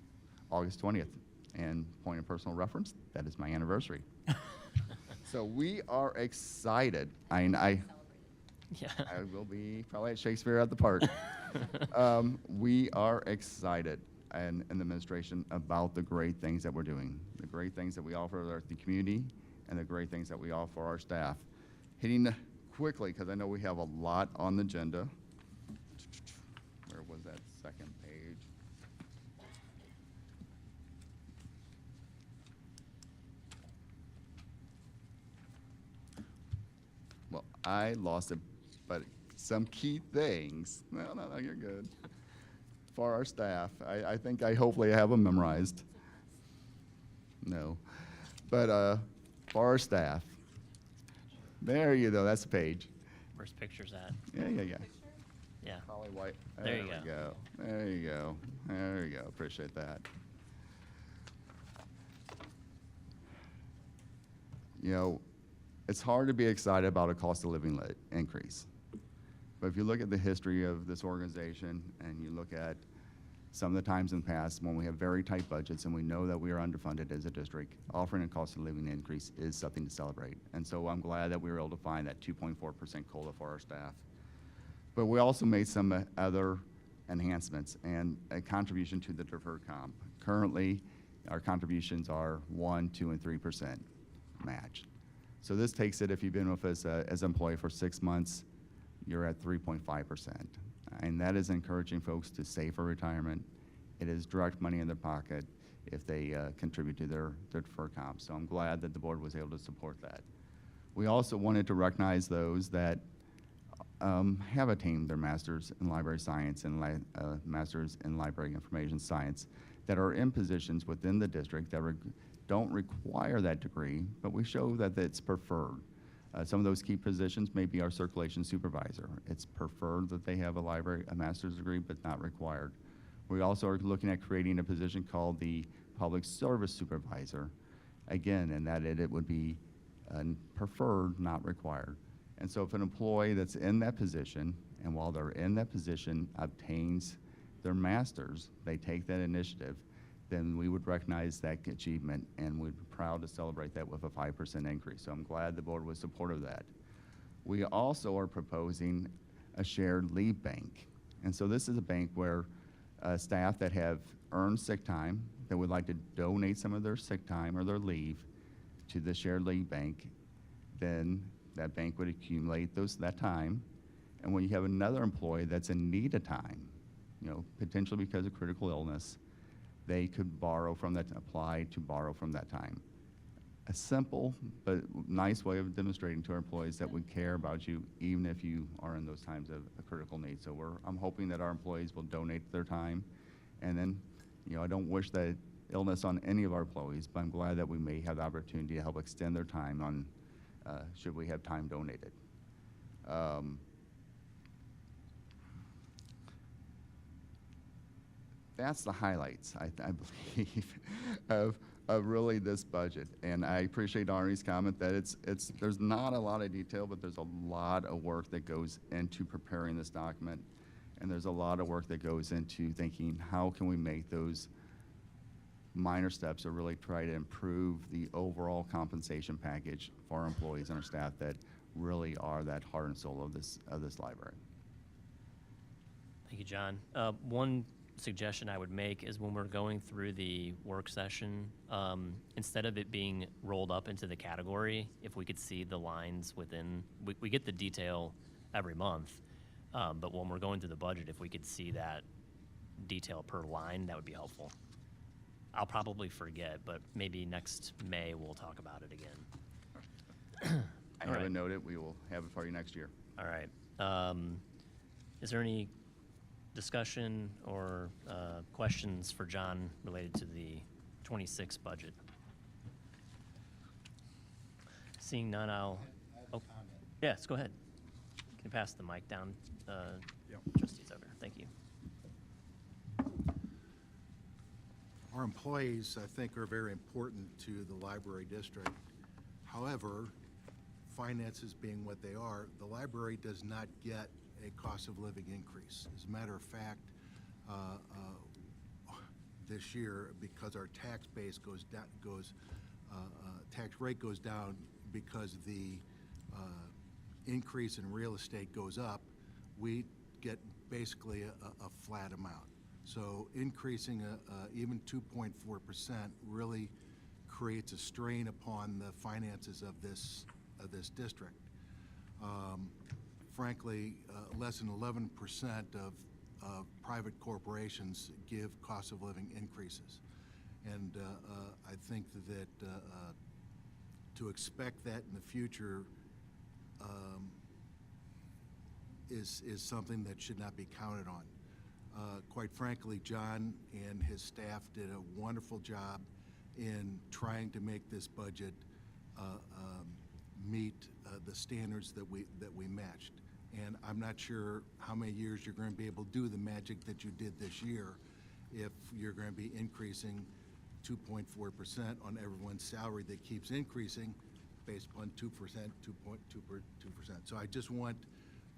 August 20th. And point of personal reference, that is my anniversary. So we are excited. I will be probably at Shakespeare at the Park. We are excited and the administration about the great things that we're doing, the great things that we offer the community, and the great things that we offer our staff. Hitting quickly, because I know we have a lot on the agenda. Where was that second page? Well, I lost it, but some key things. No, you're good. For our staff, I think I hopefully have them memorized. No. But for our staff, there you go, that's the page. Where's pictures at? Yeah. Yeah. Probably white. There you we go. go. There you go. There you go. Appreciate that. You know, it's hard to be excited about a cost of living increase. But if you look at the history of this organization and you look at some of the times in the past when we have very tight budgets and we know that we are underfunded as a district, offering a cost of living increase is something to celebrate. And so I'm glad that we were able to find that 2.4% COLA for our staff. But we also made some other enhancements and a contribution to the deferred comp. Currently, our contributions are 1%, 2%, and 3% matched. So this takes it, if you've been with us as an employee for 6 months, you're at 3.5%. And that is encouraging folks to save for retirement. It is direct money in their pocket if they contribute to their deferred comp. So I'm glad that the board was able to support that. We also wanted to recognize those that have attained their master's in library science and master's in library information science that are in positions within the district that don't require that degree, but we show that it's preferred. Some of those key positions may be our circulation supervisor. It's preferred that they have a master's degree, but not required. We also are looking at creating a position called the public service supervisor. Again, and that it would be preferred, not required. And so if an employee that's in that position, and while they're in that position obtains their master's, they take that initiative, then we would recognize that achievement, and we'd be proud to celebrate that with a 5% increase. So I'm glad the board was supportive of that. We also are proposing a shared leave bank. And so this is a bank where staff that have earned sick time, that would like to donate some of their sick time or their leave to the shared leave bank, then that bank would accumulate that time. And when you have another employee that's in need of time, potentially because of critical illness, they could borrow from that, apply to borrow from that time. A simple but nice way of demonstrating to our employees that we care about you even if you are in those times of a critical need. So I'm hoping that our employees will donate their time. And then, I don't wish that illness on any of our employees, but I'm glad that we may have the opportunity to help extend their time on, should we have time donated. That's the highlights, I believe, of really this budget. And I appreciate Arnie's comment that there's not a lot of detail, but there's a lot of work that goes into preparing this document. And there's a lot of work that goes into thinking, how can we make those minor steps to really try to improve the overall compensation package for our employees and our staff that really are that heart and soul of this library. Thank you, John. One suggestion I would make is when we're going through the work session, instead of it being rolled up into the category, if we could see the lines within, we get the detail every month, but when we're going through the budget, if we could see that detail per line, that would be helpful. I'll probably forget, but maybe next May we'll talk about it again. I have it noted. We will have it for you next year. All right. Is there any discussion or questions for John related to the 26 budget? Seeing none, I'll. Oh, yes, go ahead. Can you pass the mic down, trustees over? Thank you. Our employees, I think, are very important to the library district. However, finances being what they are, the library does not get a cost of living increase. As a matter of fact, this year, because our tax base tax rate goes down because the increase in real estate goes up, we get basically a flat amount. So increasing even 2.4% really creates a strain upon the finances of this district. Frankly, less than 11% of private corporations give cost of living increases. And I think that to expect that in the future is something that should not be counted on. Quite frankly, John and his staff did a wonderful job in trying to make this budget meet the standards that we matched. And I'm not sure how many years you're going to be able to do the magic that you did this year if you're going to be increasing 2.4% on everyone's salary that keeps increasing based upon 2%, 2.2%. So I just want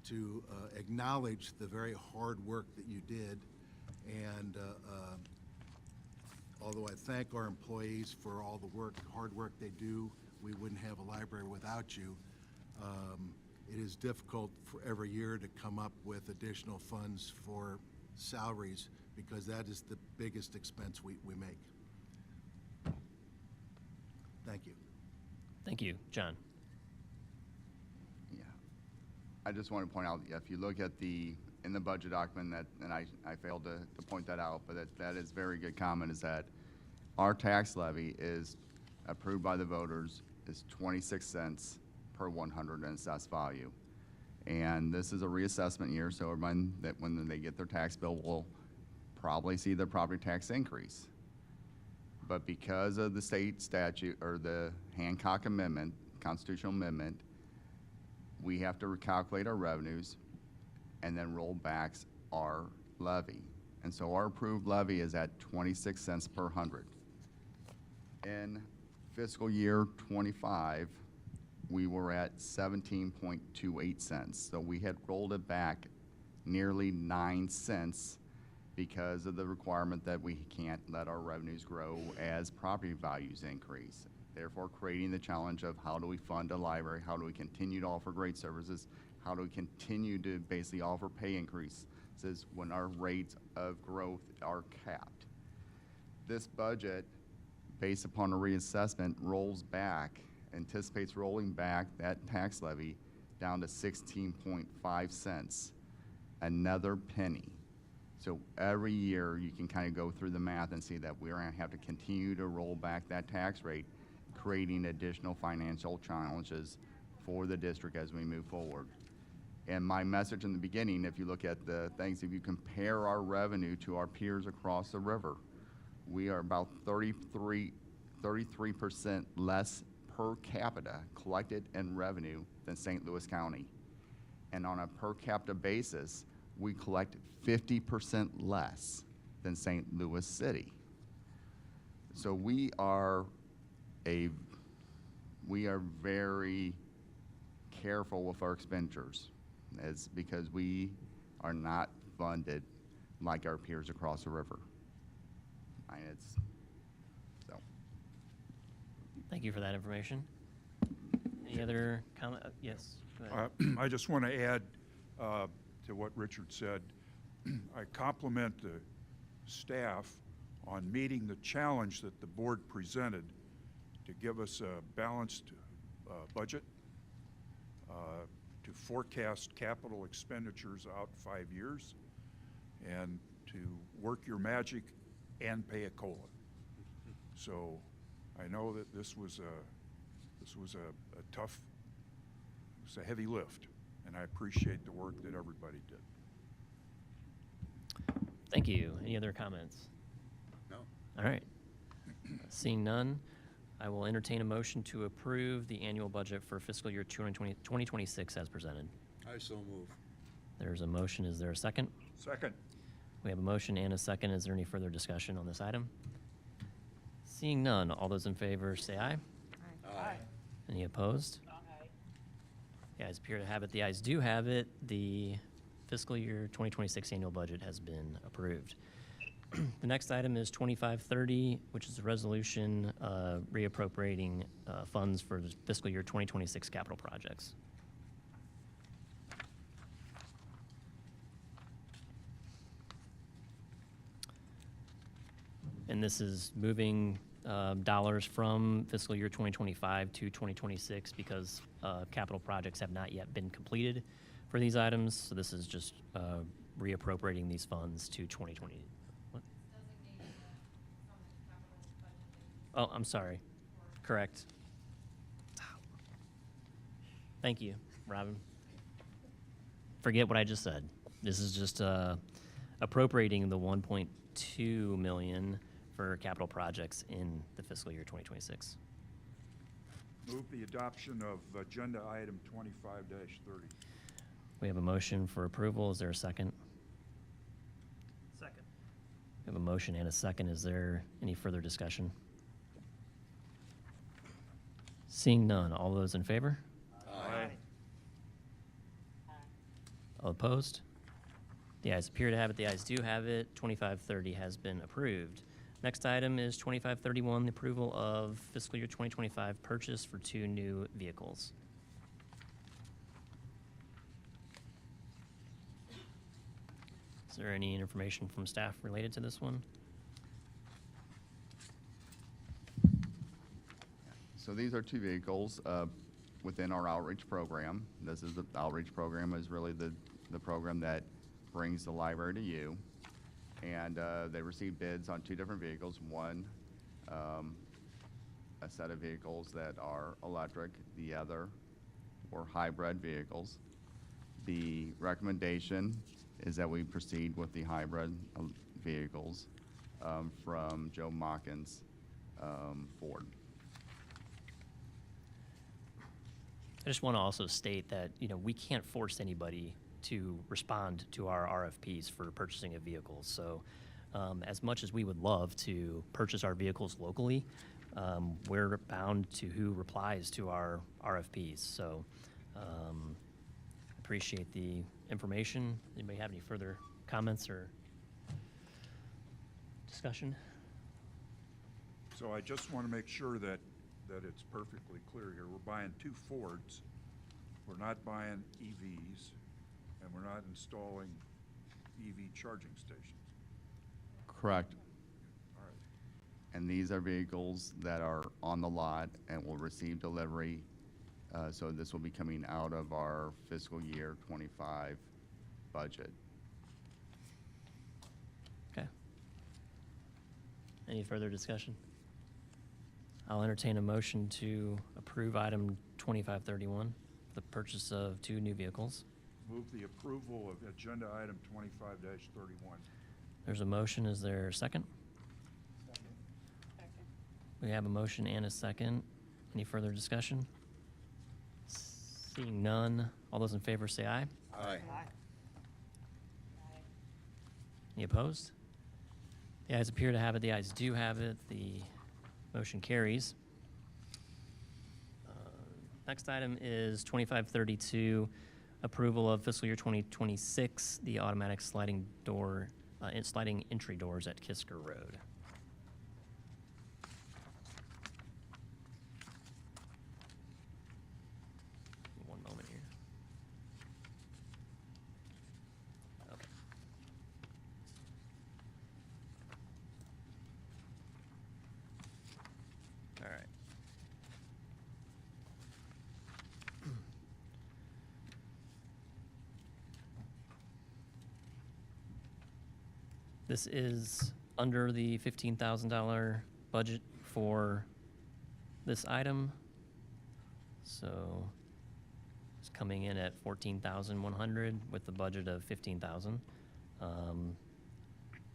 to acknowledge the very hard work that you did. And although I thank our employees for all the hard work they do, we wouldn't have a library without you. It is difficult for every year to come up with additional funds for salaries because that is the biggest expense we make. Thank you. Thank you. John? Yeah. I just want to point out, if you look at in the budget document, and I failed to point that out, but that is very good comment, is that our tax levy is approved by the voters is 26 cents per 100 in assessed value. And this is a reassessment year, so everyone that when they get their tax bill will probably see their property tax increase. But because of the state statute or the Hancock Amendment, constitutional amendment, we have to recalculate our revenues and then roll back our levy. And so our approved levy is at 26 cents per 100. In fiscal year 25, we were at 17.28 cents. So we had rolled it back nearly 9 cents because of the requirement that we can't let our revenues grow as property values increase. Therefore, creating the challenge of how do we fund a library, how do we continue to offer great services, how do we continue to basically offer pay increases when our rates of growth are capped. This budget, based upon a reassessment, anticipates rolling back that tax levy down to 16.5 cents, another penny. So every year you can kind of go through the math and see that we're going to have to continue to roll back that tax rate, creating additional financial challenges for the district as we move forward. And my message in the beginning, if you look at the things, if you compare our revenue to our peers across the river, we are about 33% less per capita collected in revenue than St. Louis County. And on a per capita basis, we collect 50% less than St. Louis City. So we are very careful with our expenditures, because we are not funded like our peers across the river. Thank you for that information. Any other comment? Yes, go ahead. I just want to add to what Richard said. I compliment the staff on meeting the challenge that the board presented to give us a balanced budget, to forecast capital expenditures out 5 years, and to work your magic and pay a COLA. So I know that this was a tough, it's a heavy lift, and I appreciate the work that everybody did. Thank you. Any other comments? No. All right. Seeing none, I will entertain a motion to approve the annual budget for fiscal year 2026 as presented. I so move. There's a motion. Is there a second? Second. We have a motion and a second. Is there any further discussion on this item? Seeing none, all those in favor say aye. Aye. Any opposed? Aye. The ayes appear to have it. The ayes do have it. The fiscal year 2026 annual budget has been approved. The next item is 2530, which is a resolution reappropriating funds for the fiscal year 2026 capital projects. And this is moving dollars from fiscal year 2025 to 2026 because capital projects have not yet been completed for these items. So this is just reappropriating these funds to 2020. What? Oh, I'm sorry. Correct. Thank you, Robin. Forget what I just said. This is just appropriating the $1.2 million for capital projects in the fiscal year 2026. Move the adoption of agenda item 25-30. We have a motion for approval. Is there a second? Second. We have a motion and a second. Is there any further discussion? Seeing none, all those in favor? Aye. All opposed? The ayes appear to have it. The ayes do have it. 2530 has been approved. Next item is 2531, the approval of fiscal year 2025 purchase for 2 new vehicles. Is there any information from staff related to this one? So these are 2 vehicles within our outreach program. This is the outreach program is really the program that brings the library to you. And they received bids on 2 different vehicles. One, a set of vehicles that are electric, the other were hybrid vehicles. The recommendation is that we proceed with the hybrid vehicles from Joe Mockin's Ford. I just want to also state that, we can't force anybody to respond to our RFPs for purchasing of vehicles. So as much as we would love to purchase our vehicles locally, we're bound to who replies to our RFPs. So appreciate the information. Anybody have any further comments or discussion? So I just want to make sure that it's perfectly clear here. We're buying 2 Fords. We're not buying EVs, and we're not installing EV charging stations. Correct. All right. And these are vehicles that are on the lot and will receive delivery. So this will be coming out of our fiscal year 25 budget. Okay. Any further discussion? I'll entertain a motion to approve item 2531, the purchase of 2 new vehicles. Move the approval of agenda item 25-31. There's a motion. Is there a second? Second. We have a motion and a second. Any further discussion? Seeing none, all those in favor say aye. Aye. Any opposed? The ayes appear to have it. The ayes do have it. The motion carries. Next item is 2532, approval of fiscal year 2026, the automatic sliding entry doors at Kisker Road. One moment here. Okay. All right. This is under the $15,000 budget for this item. So it's coming in at $14,100 with the budget of $15,000.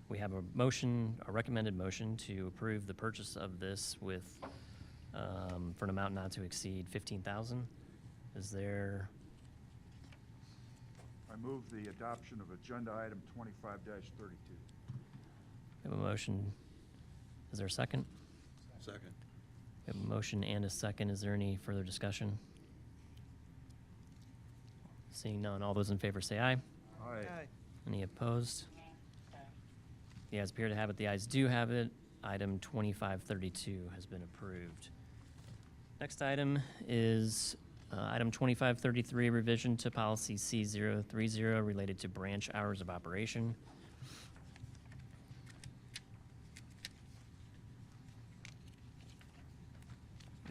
We have a motion, a recommended motion to approve the purchase of this with, for an amount not to exceed $15,000. Is there? I move the adoption of agenda item 25-32. We have a motion. Is there a second? Second. We have a motion and a second. Is there any further discussion? Seeing none, all those in favor say aye. Aye. Any opposed? The ayes appear to have it. The ayes do have it. Item 2532 has been approved. Next item is item 2533, revision to policy C030 related to branch hours of operation.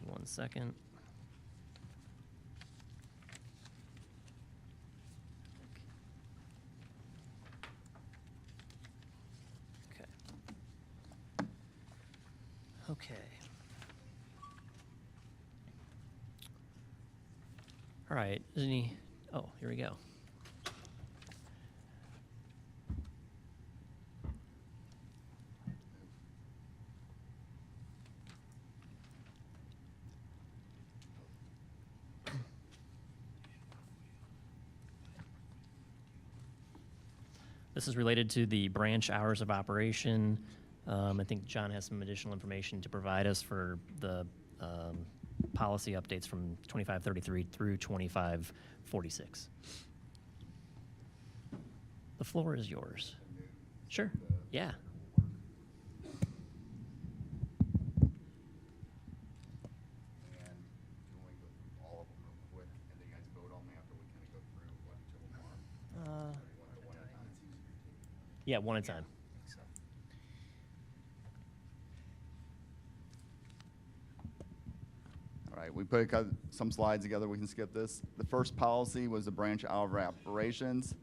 One second. Okay. All right, is any, oh, here we go. This is related to the branch hours of operation. I think John has some additional information to provide us for the policy updates from 2533 through 2546. The floor is yours. Sure. Yeah. Yeah, one at a time. All right, we put some slides together. We can skip this. The first policy was the branch hour of operations.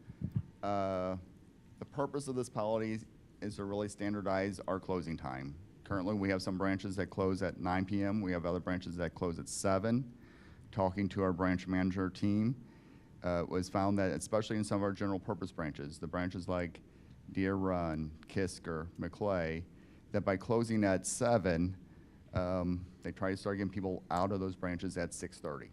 The purpose of this policy is to really standardize our closing time. Currently, we have some branches that close at 9 p.m. We have other branches that close at 7. Talking to our branch manager team, was found that especially in some of our general purpose branches, the branches like Deer Run, Kisker, McClay, that by closing at 7, they try to start getting people out of those branches at 6:30.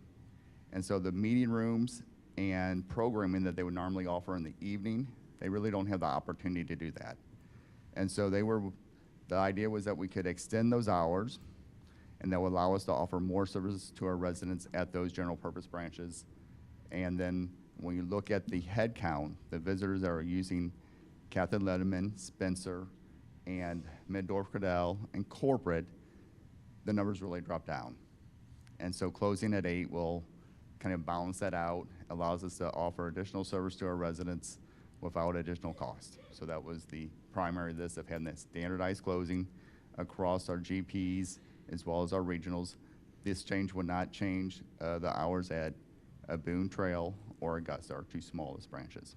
And so the meeting rooms and programming that they would normally offer in the evening, they really don't have the opportunity to do that. And so the idea was that we could extend those hours, and that would allow us to offer more services to our residents at those general purpose branches. And then when you look at the head count, the visitors that are using Catherine Letterman, Spencer, and Middendorf Cadell, and corporate, the numbers really drop down. And so closing at 8 will kind of balance that out, allows us to offer additional service to our residents without additional cost. So that was the primary of this, of having that standardized closing across our GPs as well as our regionals. This change would not change the hours at Boone Trail or Augusta, our two smallest branches.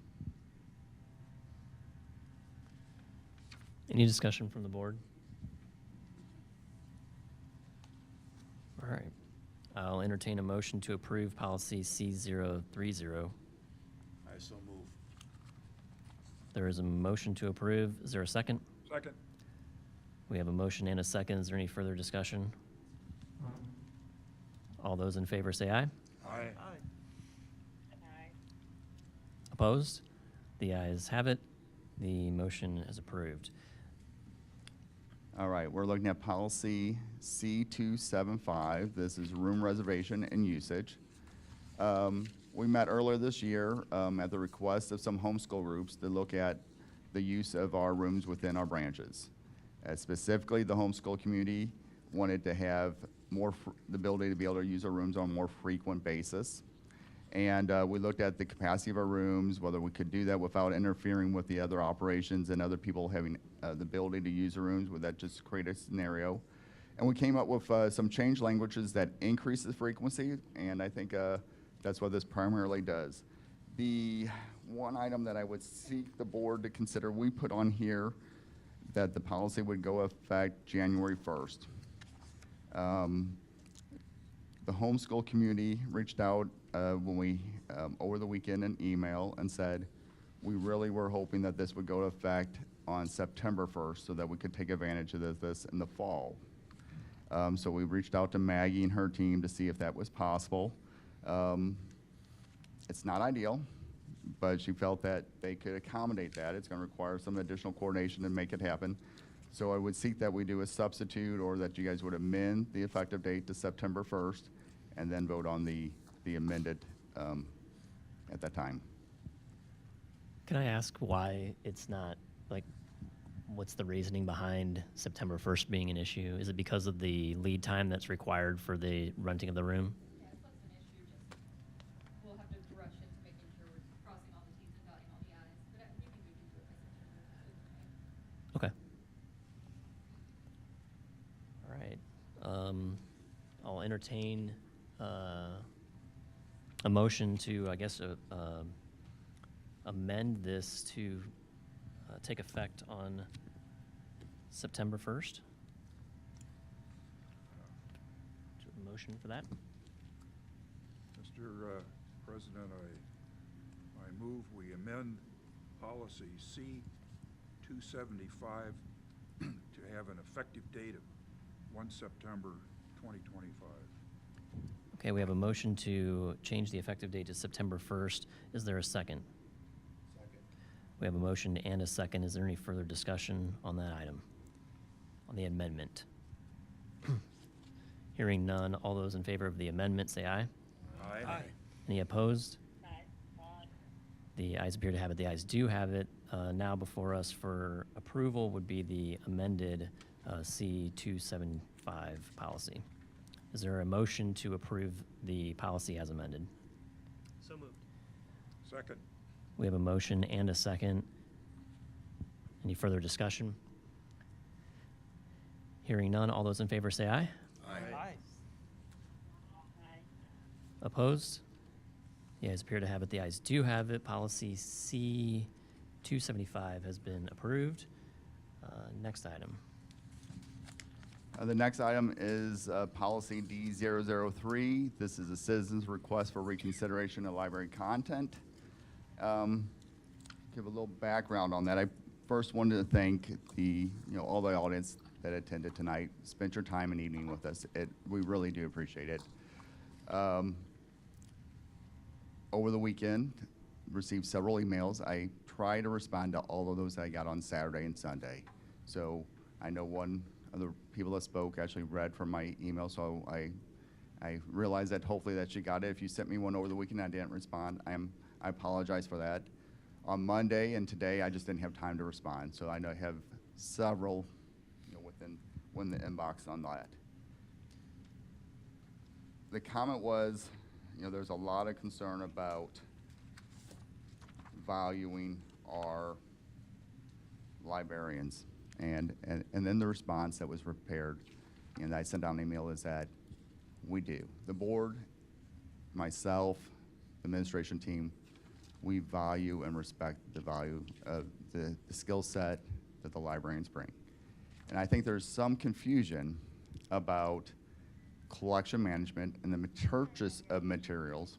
Any discussion from the board? All right. I'll entertain a motion to approve policy C030. I so move. There is a motion to approve. Is there a second? Second. We have a motion and a second. Is there any further discussion? All those in favor say aye. Aye. Opposed? The ayes have it. The motion is approved. All right, we're looking at policy C275. This is room reservation and usage. We met earlier this year at the request of some homeschool groups to look at the use of our rooms within our branches. Specifically, the homeschool community wanted to have the ability to be able to use our rooms on a more frequent basis. And we looked at the capacity of our rooms, whether we could do that without interfering with the other operations and other people having the ability to use the rooms. Would that just create a scenario? And we came up with some change languages that increase the frequency, and I think that's what this primarily does. The one item that I would seek the board to consider, we put on here that the policy would go effect January 1st. The homeschool community reached out when we, over the weekend, an email and said, we really were hoping that this would go into effect on September 1st so that we could take advantage of this in the fall. So we reached out to Maggie and her team to see if that was possible. It's not ideal, but she felt that they could accommodate that. It's going to require some additional coordination to make it happen. So I would seek that we do a substitute, or that you guys would amend the effective date to September 1st and then vote on the amended at that time. Can I ask why it's not, like, what's the reasoning behind September 1st being an issue? Is it because of the lead time that's required for the renting of the room? Yeah, it's less an issue, just we'll have to rush into making sure we're crossing all the T's and dotting all the I's. But we can do it by September. Okay. All right. I'll entertain a motion to, I guess, amend this to take effect on September 1st. Do you have a motion for that? Mr. President, I move we amend policy C275 to have an effective date of 1 September 2025. Okay, we have a motion to change the effective date to September 1st. Is there a second? Second. We have a motion and a second. Is there any further discussion on that item, on the amendment? Hearing none, all those in favor of the amendment say aye. Aye. Any opposed? The ayes appear to have it. The ayes do have it. Now before us for approval would be the amended C-275 policy. Is there a motion to approve the policy as amended? So moved. Second. We have a motion and a second. Any further discussion? Hearing none, all those in favor say aye. Aye. Opposed? The ayes appear to have it. The ayes do have it. Policy C-275 has been approved. Next item. The next item is policy D003. This is a citizen's request for reconsideration of library content. Give a little background on that. I first wanted to thank all the audience that attended tonight, spent your time and evening with us. We really do appreciate it. Over the weekend, received several emails. I try to respond to all of those that I got on Saturday and Sunday. So I know one of the people that spoke actually read from my email, so I realized that hopefully that she got it. If you sent me one over the weekend and I didn't respond, I apologize for that. On Monday and today, I just didn't have time to respond. So I know I have several within the inbox on that. The comment was, there's a lot of concern about valuing our librarians. And then the response that was prepared, and I sent out an email, is that we do. The board, myself, the administration team, we value and respect the value of the skill set that the librarians bring. And I think there's some confusion about collection management and the purchase of materials.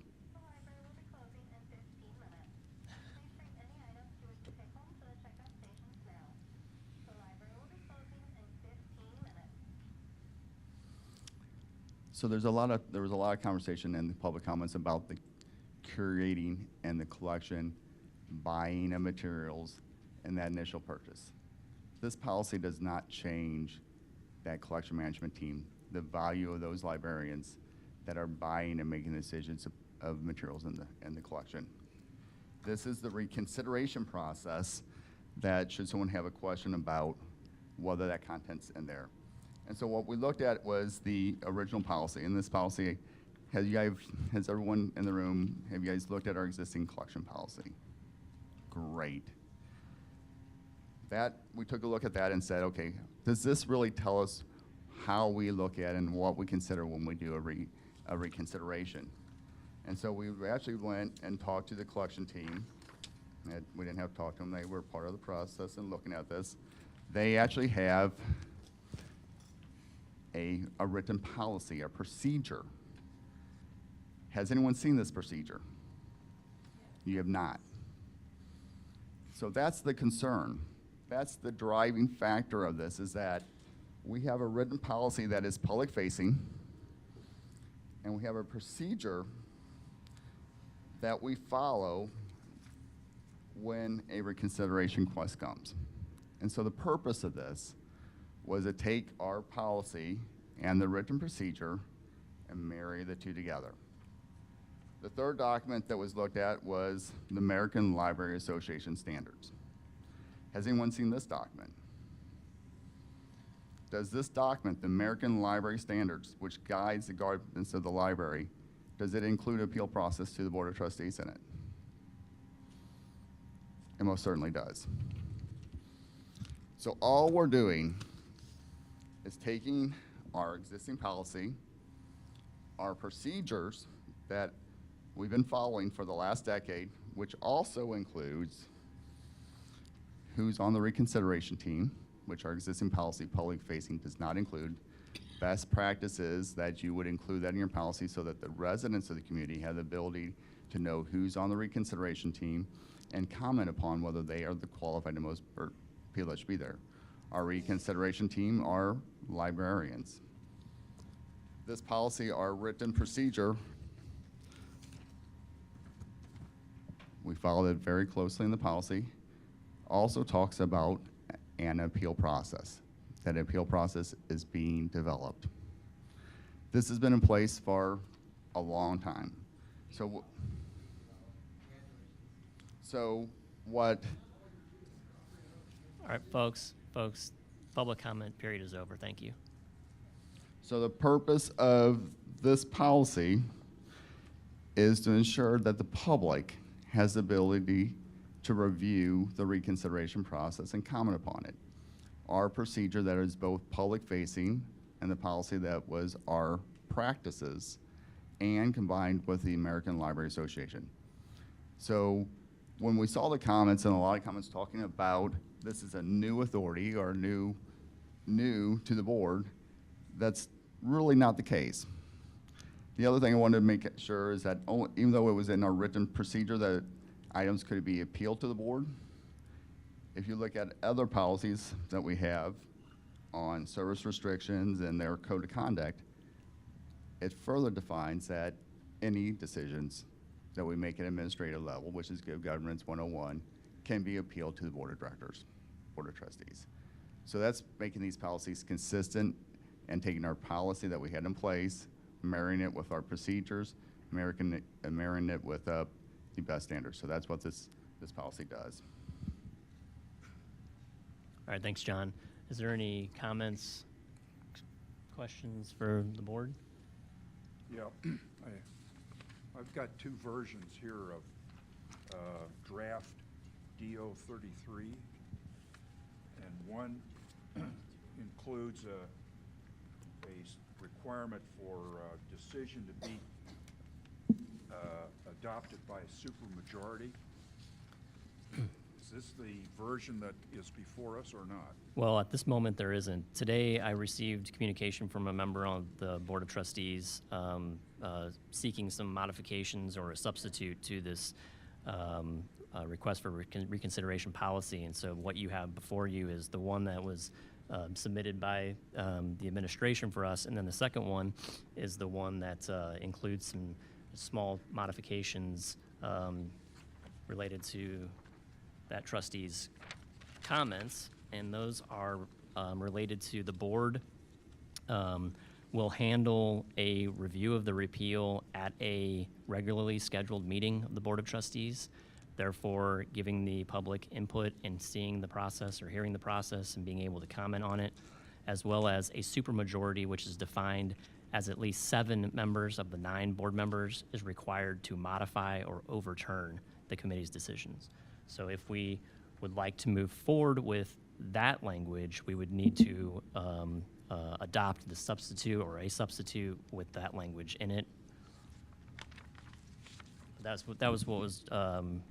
So there was a lot of conversation in the public comments about the curating and the collection, buying of materials, and that initial purchase. This policy does not change that collection management team, the value of those librarians that are buying and making decisions of materials in the collection. This is the reconsideration process that, should someone have a question about whether that content's in there. And so what we looked at was the original policy. And this policy, has everyone in the room, have you guys looked at our existing collection policy? Great. We took a look at that and said, okay, does this really tell us how we look at and what we consider when we do a reconsideration? And so we actually went and talked to the collection team. We didn't have to talk to them. They were part of the process in looking at this. They actually have a written policy, a procedure. Has anyone seen this procedure? You have not. So that's the concern. That's the driving factor of this, is that we have a written policy that is public facing, and we have a procedure that we follow when a reconsideration request comes. And so the purpose of this was to take our policy and the written procedure and marry the two together. The third document that was looked at was the American Library Association standards. Has anyone seen this document? Does this document, the American Library Standards, which guides the governance of the library, does it include appeal process to the Board of Trustees in it? It most certainly does. So all we're doing is taking our existing policy, our procedures that we've been following for the last decade, which also includes who's on the reconsideration team, which our existing policy, public facing, does not include. Best practices that you would include that in your policy so that the residents of the community have the ability to know who's on the reconsideration team and comment upon whether they are the qualified and most people that should be there. Our reconsideration team are librarians. This policy, our written procedure, we followed it very closely in the policy. also talks about an appeal process. That appeal process is being developed. This has been in place for a long time. So what? All right, folks, public comment period is over. Thank you. So the purpose of this policy is to ensure that the public has the ability to review the reconsideration process and comment upon it. Our procedure that is both public-facing and the policy that was our practices and combined with the American Library Association. So when we saw the comments, and a lot of comments talking about this is a new authority or new to the board, that's really not the case. The other thing I wanted to make sure is that even though it was in our written procedure that items could be appealed to the board, if you look at other policies that we have on service restrictions and their code of conduct, it further defines that any decisions that we make at administrative level, which is Good Governance 101, can be appealed to the Board of Directors, Board of Trustees. So that's making these policies consistent and taking our policy that we had in place, marrying it with our procedures, marrying it with the best standards. So that's what this policy does. All right, thanks, John. Is there any comments, questions for the board? Yeah, I've got two versions here of draft DO 33, and one includes a requirement for decision to be adopted by a supermajority. Is this the version that is before us or not? Well, at this moment, there isn't. Today, I received communication from a member on the Board of Trustees seeking some modifications or a substitute to this request for reconsideration policy. And so what you have before you is the one that was submitted by the administration for us. And then the second one is the one that includes some small modifications related to that trustee's comments, and those are related to the board will handle a review of the repeal at a regularly scheduled meeting of the Board of Trustees, therefore giving the public input and seeing the process or hearing the process and being able to comment on it, as well as a supermajority, which is defined as at least 7 members of the 9 board members is required to modify or overturn the committee's decisions. So if we would like to move forward with that language, we would need to adopt the substitute or a substitute with that language in it. That was what was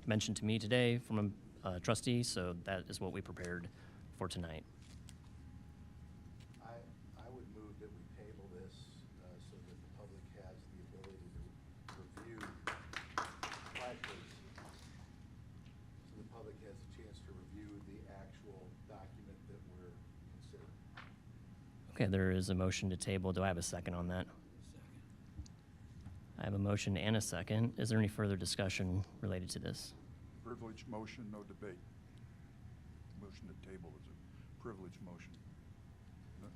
mentioned to me today from a trustee, so that is what we prepared for tonight. I would move that we table this so that the public has the ability to review, so the public has a chance to review the actual document that we're considering. Okay, there is a motion to table. Do I have a second on that? I have a motion and a second. Is there any further discussion related to this? Privileged motion, no debate. Motion to table is a privileged motion.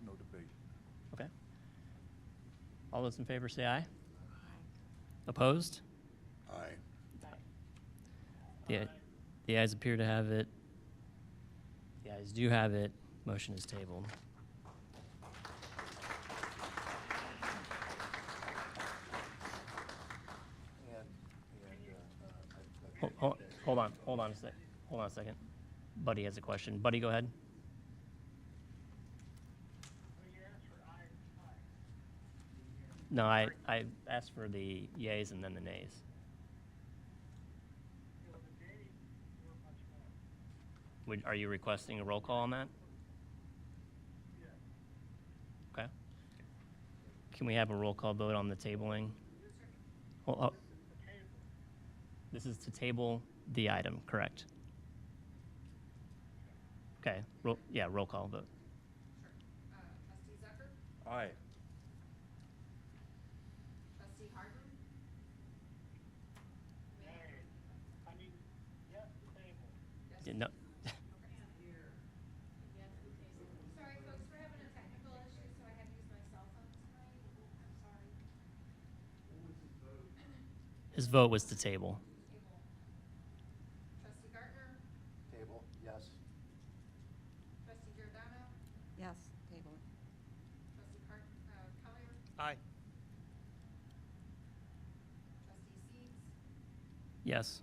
No debate. Okay. All those in favor say aye. Opposed? Aye. The ayes appear to have it. The ayes do have it. Motion is tabled. Hold on a second. Buddy has a question. Buddy, go ahead. No, I asked for the yays and then the nays. Are you requesting a roll call on that? Okay. Can we have a roll call vote on the tabling? This is to table the item, correct? Okay, roll call vote. Trustee Zucker? Aye. Trustee Harden? Yeah, no. This vote was to table. Trustee Gartner, Table, yes. trustee Giordano, Yes, table. trustee Collier, Aye. trustee Seeds, Yes.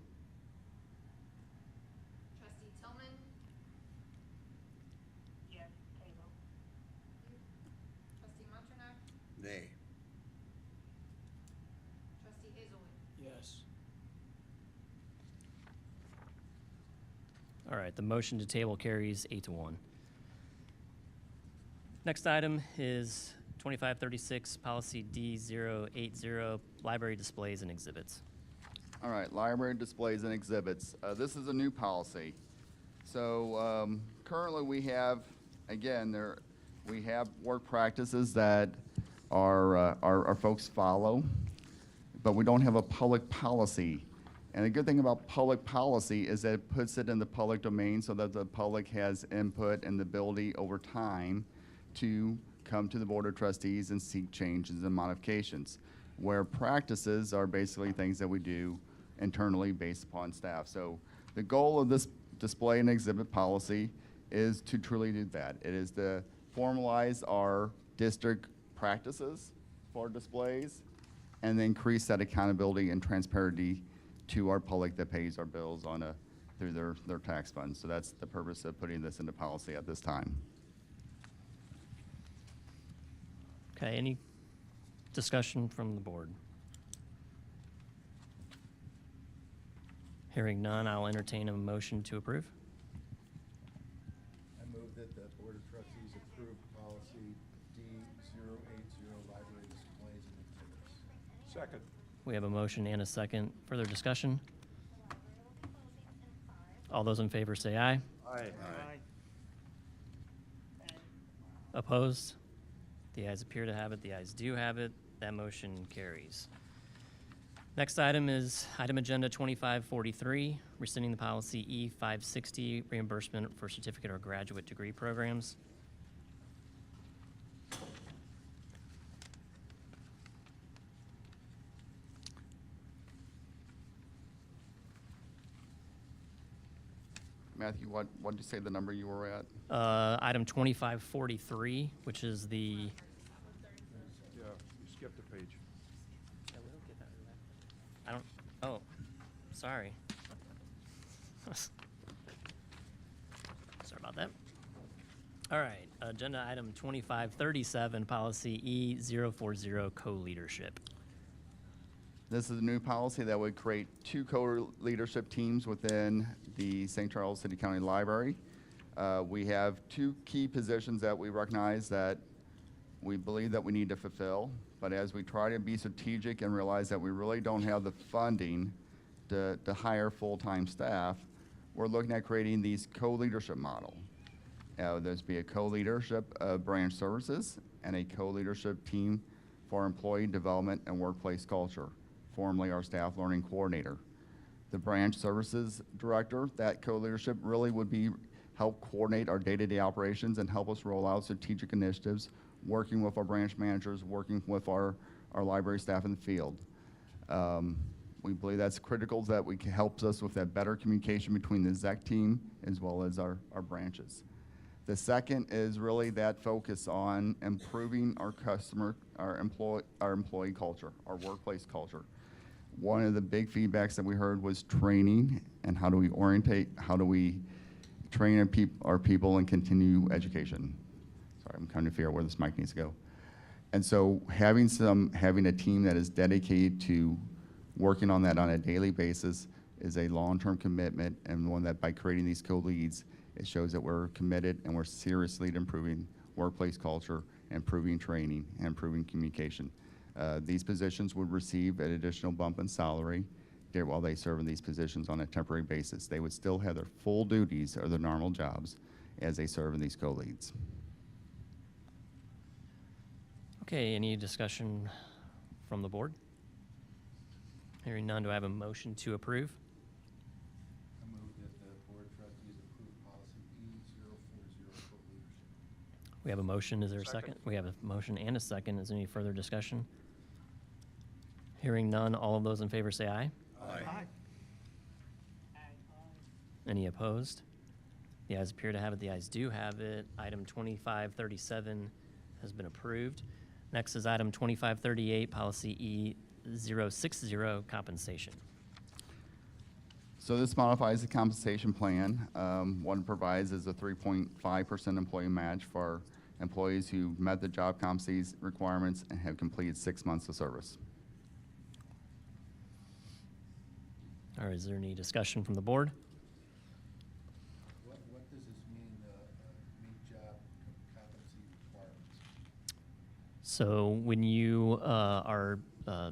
trustee Tillman. Yes, table. Trustee Montanak, Nay. trustee Hazelwood. Yes. All right, the motion to table carries 8-1. Next item is 2536, policy D080, library displays and exhibits. All right, library displays and exhibits. This is a new policy. So currently we have, again, we have work practices that our folks follow, but we don't have a public policy. And the good thing about public policy is that it puts it in the public domain so that the public has input and the ability over time to come to the Board of Trustees and seek changes and modifications, where practices are basically things that we do internally based upon staff. So the goal of this display and exhibit policy is to truly do that. It is to formalize our district practices for displays and then increase that accountability and transparency to our public that pays our bills through their tax funds. So that's the purpose of putting this into policy at this time. Okay, any discussion from the board? Hearing none, I'll entertain a motion to approve. I move that the Board of Trustees approve policy D080, library displays and exhibits. Second. We have a motion and a second. Further discussion? All those in favor say aye. Aye. Opposed? The ayes appear to have it. The ayes do have it. That motion carries. Next item is item agenda 2543, rescinding the policy E560, reimbursement for certificate or graduate degree programs. Matthew, what did you say the number you were at? Item 2543, which is the. Yeah, you skipped a page. I don't, oh, sorry. Sorry about that. All right, agenda item 2537, policy E040, co-leadership. This is a new policy that would create 2 co-leadership teams within the St. Charles City County Library. We have 2 key positions that we recognize that we believe that we need to fulfill, but as we try to be strategic and realize that we really don't have the funding to hire full-time staff, we're looking at creating these co-leadership model. There's be a co-leadership of branch services and a co-leadership team for employee development and workplace culture, formerly our staff learning coordinator. The branch services director, that co-leadership really would be help coordinate our day-to-day operations and help us roll out strategic initiatives, working with our branch managers, working with our library staff in the field. We believe that's critical, that helps us with that better communication between the exec team as well as our branches. The second is really that focus on improving our employee culture, our workplace culture. One of the big feedbacks that we heard was training and how do we orientate, how do we train our people and continue education. Sorry, I'm trying to figure out where this mic needs to go. And so having a team that is dedicated to working on that on a daily basis is a long-term commitment, and one that by creating these co-leads, it shows that we're committed and we're seriously improving workplace culture, improving training, and improving communication. These positions would receive an additional bump in salary while they serve in these positions on a temporary basis. They would still have their full duties or their normal jobs as they serve in these co-leads. Okay, any discussion from the board? Hearing none, do I have a motion to approve? I move that the Board of Trustees approve policy E040, co-leadership. We have a motion, is there a second? Second. We have a motion and a second, is there any further discussion? Hearing none, all of those in favor say aye. Aye. Any opposed? The ayes appear to have it. The ayes do have it. Item 2537 has been approved. Next is item 2538, policy E060, compensation. So this modifies the compensation plan. What it provides is a 3.5% employee match for employees who met the job competencies requirements and have completed 6 months of service. All right, is there any discussion from the board? What does this mean, meet job competency requirements? So when you are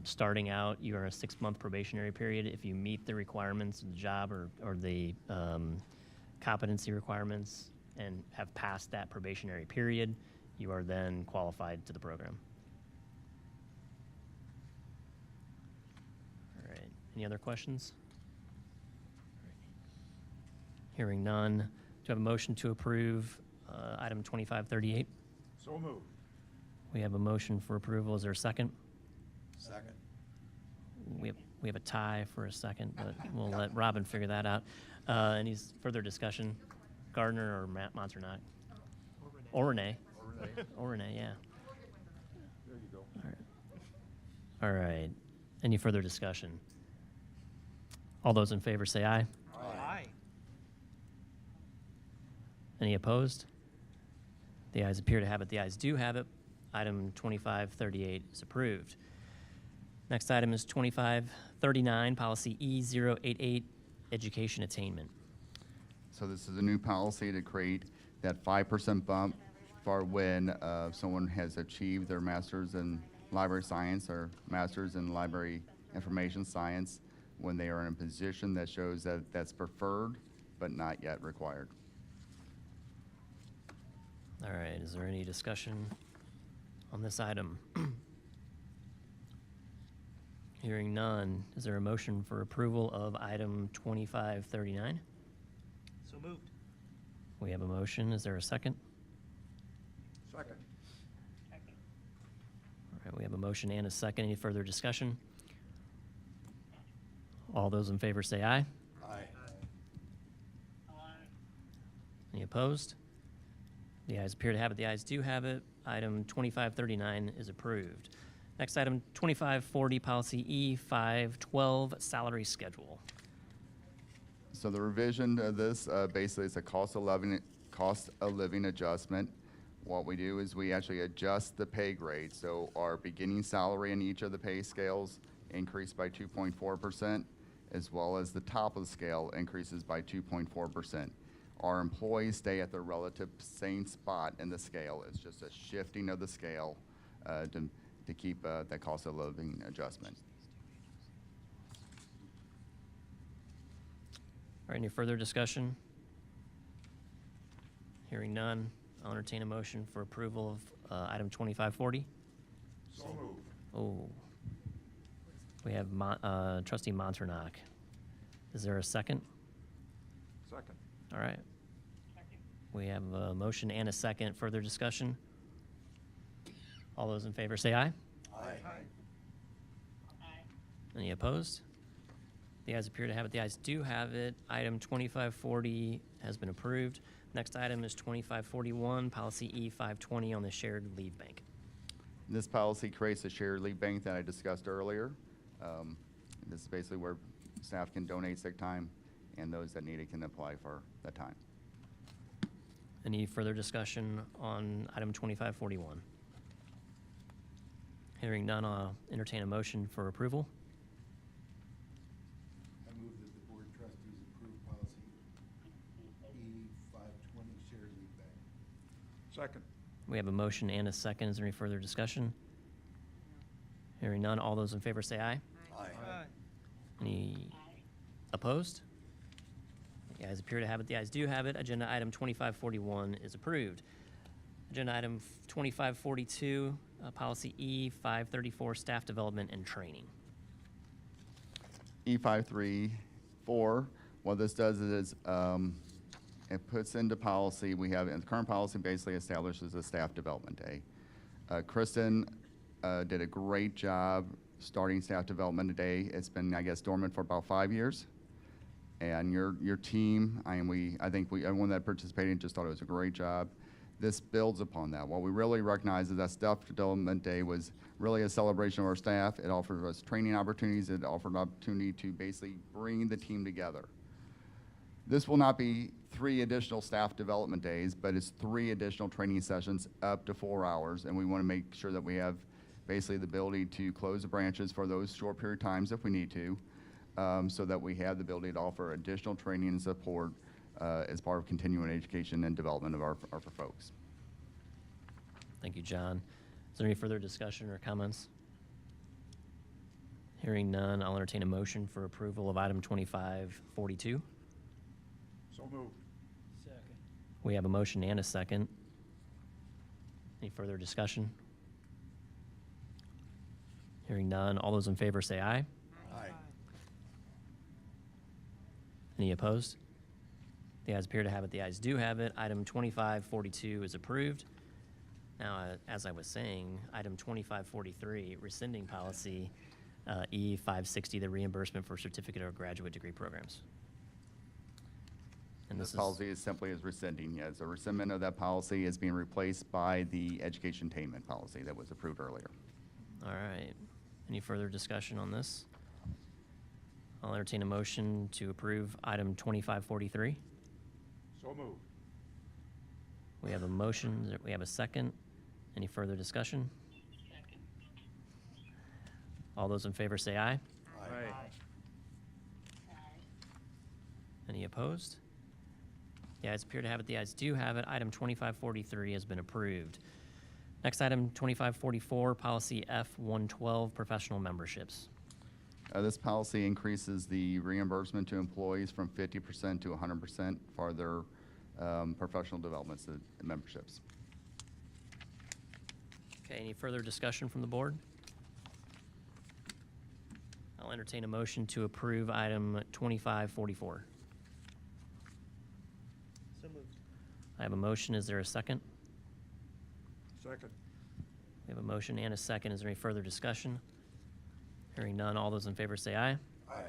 starting out, you are a 6-month probationary period. If you meet the requirements of the job or the competency requirements and have passed that probationary period, you are then qualified to the program. All right, any other questions? Hearing none, do you have a motion to approve item 2538? So moved. We have a motion for approval. Is there a second? Second. We have a tie for a second, but we'll let Robin figure that out. Any further discussion? Gardner or Monternac? Or Renee. Or Renee, yeah. There you go. All right. Any further discussion? All those in favor say aye. Aye. Any opposed? The ayes appear to have it. The ayes do have it. Item 2538 is approved. Next item is 2539, policy E088, education attainment. So this is a new policy to create that 5% bump for when someone has achieved their master's in library science or master's in library information science, when they are in a position that shows that that's preferred but not yet required. All right, is there any discussion on this item? Hearing none, is there a motion for approval of item 2539? So moved. We have a motion. Is there a second? Second. All right, we have a motion and a second. Any further discussion? All those in favor say aye. Aye. Any opposed? The ayes appear to have it. The ayes do have it. Item 2539 is approved. Next item, 2540, policy E512, salary schedule. So the revision to this basically is a cost of living adjustment. What we do is we actually adjust the pay grade. So our beginning salary in each of the pay scales increased by 2.4%, as well as the top of the scale increases by 2.4%. Our employees stay at the relative same spot in the scale. It's just a shifting of the scale to keep that cost of living adjustment. All right, any further discussion? Hearing none, I'll entertain a motion for approval of item 2540. So moved. Oh, we have trustee Monternac. Is there a second? Second. All right. We have a motion and a second. Further discussion? All those in favor say aye. Aye. Any opposed? The ayes appear to have it. The ayes do have it. Item 2540 has been approved. Next item is 2541, policy E520 on the shared leave bank. This policy creates a shared leave bank that I discussed earlier. This is basically where staff can donate sick time, and those that need it can apply for that time. Any further discussion on item 2541? Hearing none, I'll entertain a motion for approval. I move that the Board of Trustees approve policy E520, shared leave bank. Second. We have a motion and a second. Is there any further discussion? Hearing none, all those in favor say aye. Aye. Any opposed? The ayes appear to have it. The ayes do have it. Agenda item 2541 is approved. Agenda item 2542, policy E534, staff development and training. E534, what this does is it puts into policy, we have, and the current policy basically establishes a staff development day. Kristen did a great job starting staff development today. It's been, I guess, dormant for about 5 years. And your team, I think everyone that participated just thought it was a great job. This builds upon that. What we really recognize is that Staff Development Day was really a celebration of our staff. It offered us training opportunities. It offered an opportunity to basically bring the team together. This will not be 3 additional staff development days, but it's 3 additional training sessions up to 4 hours, and we want to make sure that we have basically the ability to close the branches for those short period of times if we need to, so that we have the ability to offer additional training and support as part of continuing education and development of our folks. Thank you, John. Is there any further discussion or comments? Hearing none, I'll entertain a motion for approval of item 2542. So moved. We have a motion and a second. Any further discussion? Hearing none, all those in favor say aye. Aye. Any opposed? The ayes appear to have it. The ayes do have it. Item 2542 is approved. Now, as I was saying, item 2543, rescinding policy E560, the reimbursement for certificate or graduate degree programs. And This policy is simply as rescinding. Yes, a rescindment of that policy is being replaced by the education attainment policy that was approved earlier. All right. Any further discussion on this? I'll entertain a motion to approve item 2543. So moved. We have a motion. We have a second. Any further discussion? All those in favor say aye. Aye. Any opposed? The ayes appear to have it. The ayes do have it. Item 2543 has been approved. Next item, 2544, policy F112, professional memberships. This policy increases the reimbursement to employees from 50% to 100% for their professional developments and memberships. Okay, any further discussion from the board? I'll entertain a motion to approve item 2544. So moved. I have a motion. Is there a second? Second. We have a motion and a second. Is there any further discussion? Hearing none, all those in favor say aye. Aye.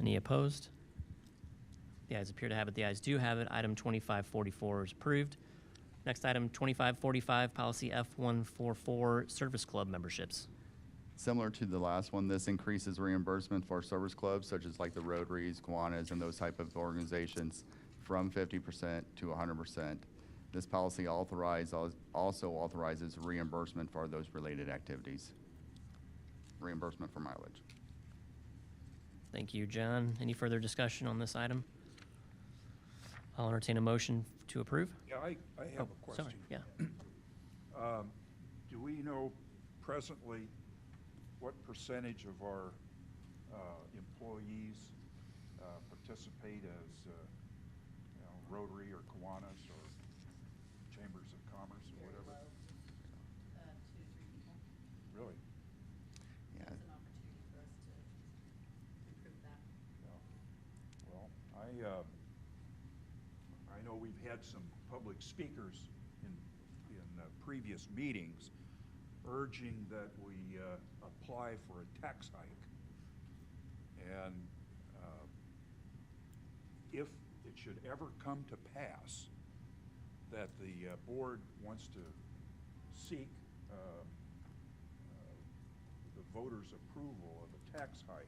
Any opposed? The ayes appear to have it. The ayes do have it. Item 2544 is approved. Next item, 2545, policy F144, service club memberships. Similar to the last one, this increases reimbursement for service clubs such as like the Rotaries, Kiwanis, and those type of organizations from 50% to 100%. This policy also authorizes reimbursement for those related activities, reimbursement for mileage. Thank you, John. Any further discussion on this item? I'll entertain a motion to approve. Yeah, I have a question. Sorry, yeah. Do we know presently what percentage of our employees participate as Rotary or Kiwanis or Chambers of Commerce or whatever? 2 to 3 people. Really? Yeah. It's an opportunity for us to improve that. Yeah. Well, I know we've had some public speakers in previous meetings urging that we apply for a tax hike. And if it should ever come to pass that the board wants to seek the voters' approval of a tax hike,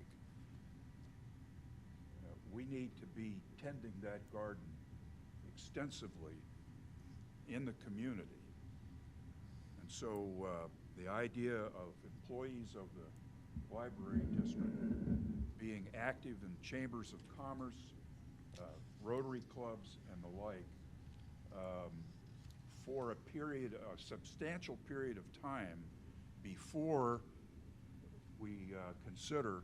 we need to be tending that garden extensively in the community. And so the idea of employees of the library district being active in chambers of commerce, Rotary clubs, and the like, for a substantial period of time before we consider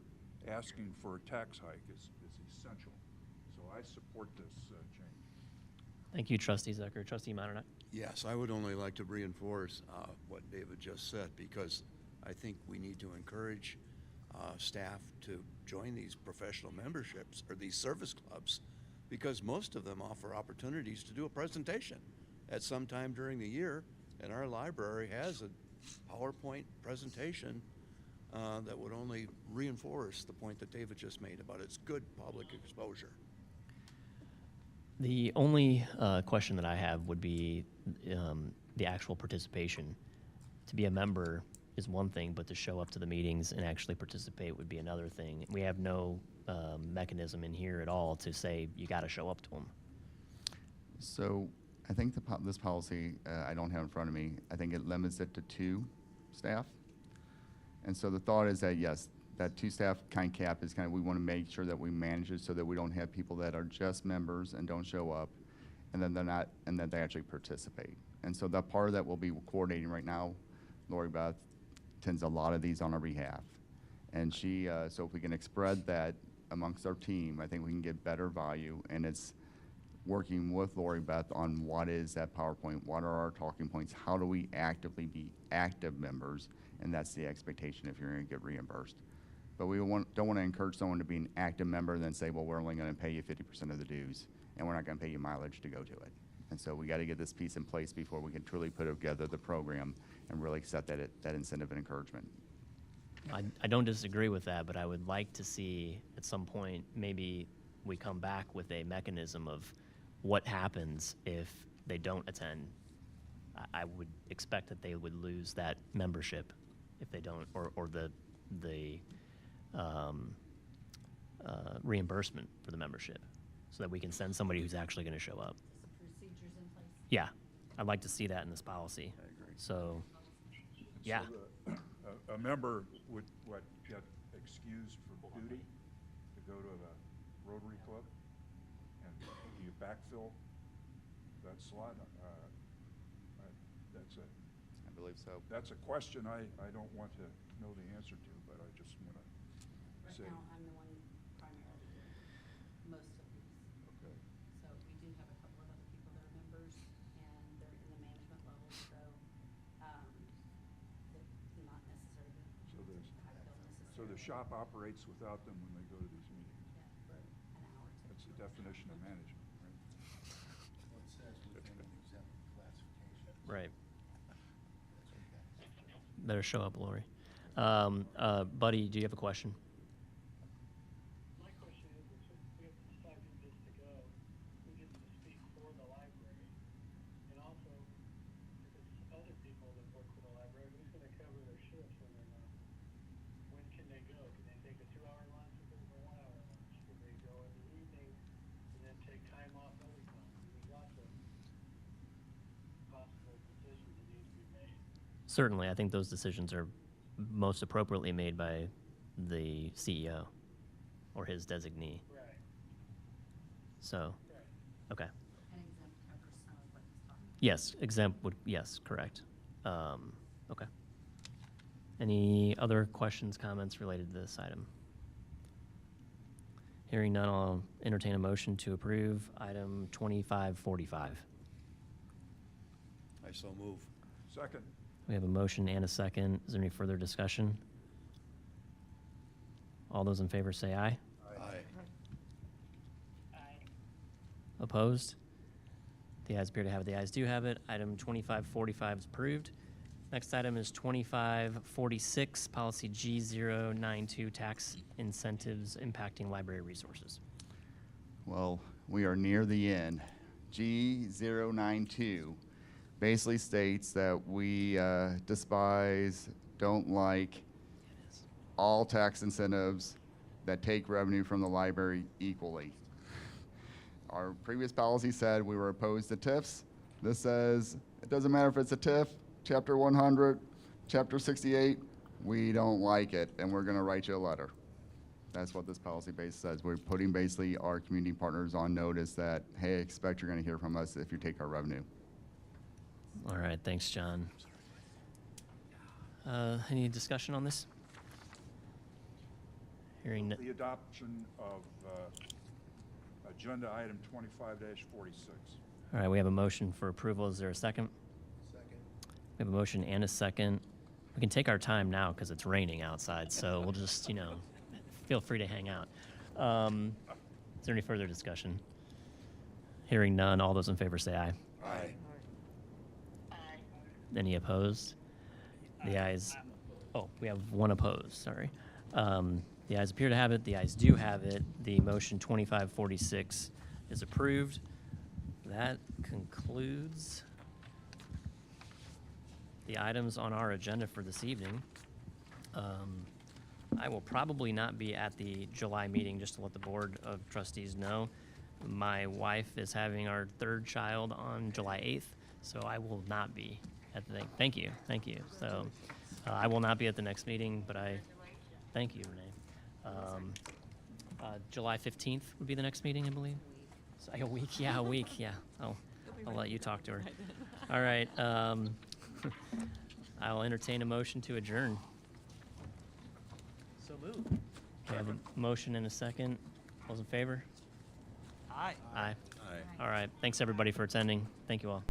asking for a tax hike is essential. So I support this change. Thank you, Trustee Zucker. Trustee Motternack. Yes, I would only like to reinforce what David just said, because I think we need to encourage staff to join these professional memberships or these service clubs, because most of them offer opportunities to do a presentation at some time during the year, and our library has PowerPoint presentation that would only reinforce the point that David just made about its good public exposure. The only question that I have would be the actual participation. To be a member is one thing, but to show up to the meetings and actually participate would be another thing. We have no mechanism in here at all to say you got to show up to them. So I think this policy, I don't have in front of me, I think it limits it to 2 staff. And so the thought is that, yes, that 2 staff kind cap is kind of, we want to make sure that we manage it so that we don't have people that are just members and don't show up, and then they're not, and then they actually participate. And so that part of that we'll be coordinating right now. Lori Beth tends a lot of these on our behalf. And she, so if we can spread that amongst our team, I think we can get better value, and it's working with Lori Beth on what is that PowerPoint, what are our talking points, how do we actively be active members, and that's the expectation if you're going to get reimbursed. But we don't want to encourage someone to be an active member and then say, well, we're only going to pay you 50% of the dues, and we're not going to pay you mileage to go to it. And so we got to get this piece in place before we can truly put together the program and really set that incentive and encouragement. I don't disagree with that, but I would like to see at some point maybe we come back with a mechanism of what happens if they don't attend. I would expect that they would lose that membership if they don't, or the reimbursement for the membership, so that we can send somebody who's actually going to show up. Procedures in place. Yeah, I'd like to see that in this policy. I agree. So, yeah. So a member would, get excused from duty to go to the Rotary Club? And do you backfill that slot? That's a, I believe so. that's a question I don't want to know the answer to, but I just want to Right say. now, I'm the one primarily doing most of these. Okay. So we do have a couple of other people that are members, and they're in the management level, so it's not necessary to So there's, backfill necessarily. so the shop operates without them when they go to these meetings? Yeah, for an hour or two. That's the definition of management, right? Well, it says within an exempt classification. Right. That's okay. Better show up, Lori. Buddy, do you have a question? My question is if we have decided this to go, who gets to speak for the library? And also, if it's other people that work for the library, who's gonna cover their shifts when they're not? When can they go? Can they take a 2-hour lunch or a 1-hour lunch? Can they go in the evening and then take time off other times? There's lots of possible decisions that need to be made. Certainly, I think those decisions are most appropriately made by the CEO or his designee. Right. So, okay. And exempt covers some of what he's talking about. Yes, exempt would, yes, correct. Okay. Any other questions, comments related to this item? Hearing none, I'll entertain a motion to approve item 2545. I so move. Second. We have a motion and a second. Is there any further discussion? All those in favor say aye. Aye. Opposed? The ayes appear to have it. The ayes do have it. Item 2545 is approved. Next item is 2546, policy G092, tax incentives impacting library resources. Well, we are near the end. G092 basically states that we despise, don't like all tax incentives that take revenue from the library equally. Our previous policy said we were opposed to TIFs. This says it doesn't matter if it's a TIF, Chapter 100, Chapter 68, we don't like it, and we're going to write you a letter. That's what this policy base says. We're putting basically our community partners on notice that, hey, expect you're going to hear from us if you take our revenue. All right, thanks, John. Any discussion on this? Hearing The adoption of agenda item 25-46. All right, we have a motion for approval. Is there a second? Second. We have a motion and a second. We can take our time now because it's raining outside, so we'll just, feel free to hang out. Is there any further discussion? Hearing none, all those in favor say aye. Aye. Any opposed? The ayes, oh, we have one opposed, sorry. The ayes appear to have it, the ayes do have it. The motion 2546 is approved. That concludes the items on our agenda for this evening. I will probably not be at the July meeting, just to let the Board of Trustees know. My wife is having our third child on July 8th, so I will not be at the thing. Thank you, thank you. So I will not be at the next meeting, but thank you, Renee. July 15th would be the next meeting, I believe. So, a week, yeah, a week, yeah. I'll let you talk to her. All right. I will entertain a motion to adjourn. So moved. We have a motion and a second. All's in favor? Aye. Aye. All right. Thanks, everybody, for attending. Thank you all.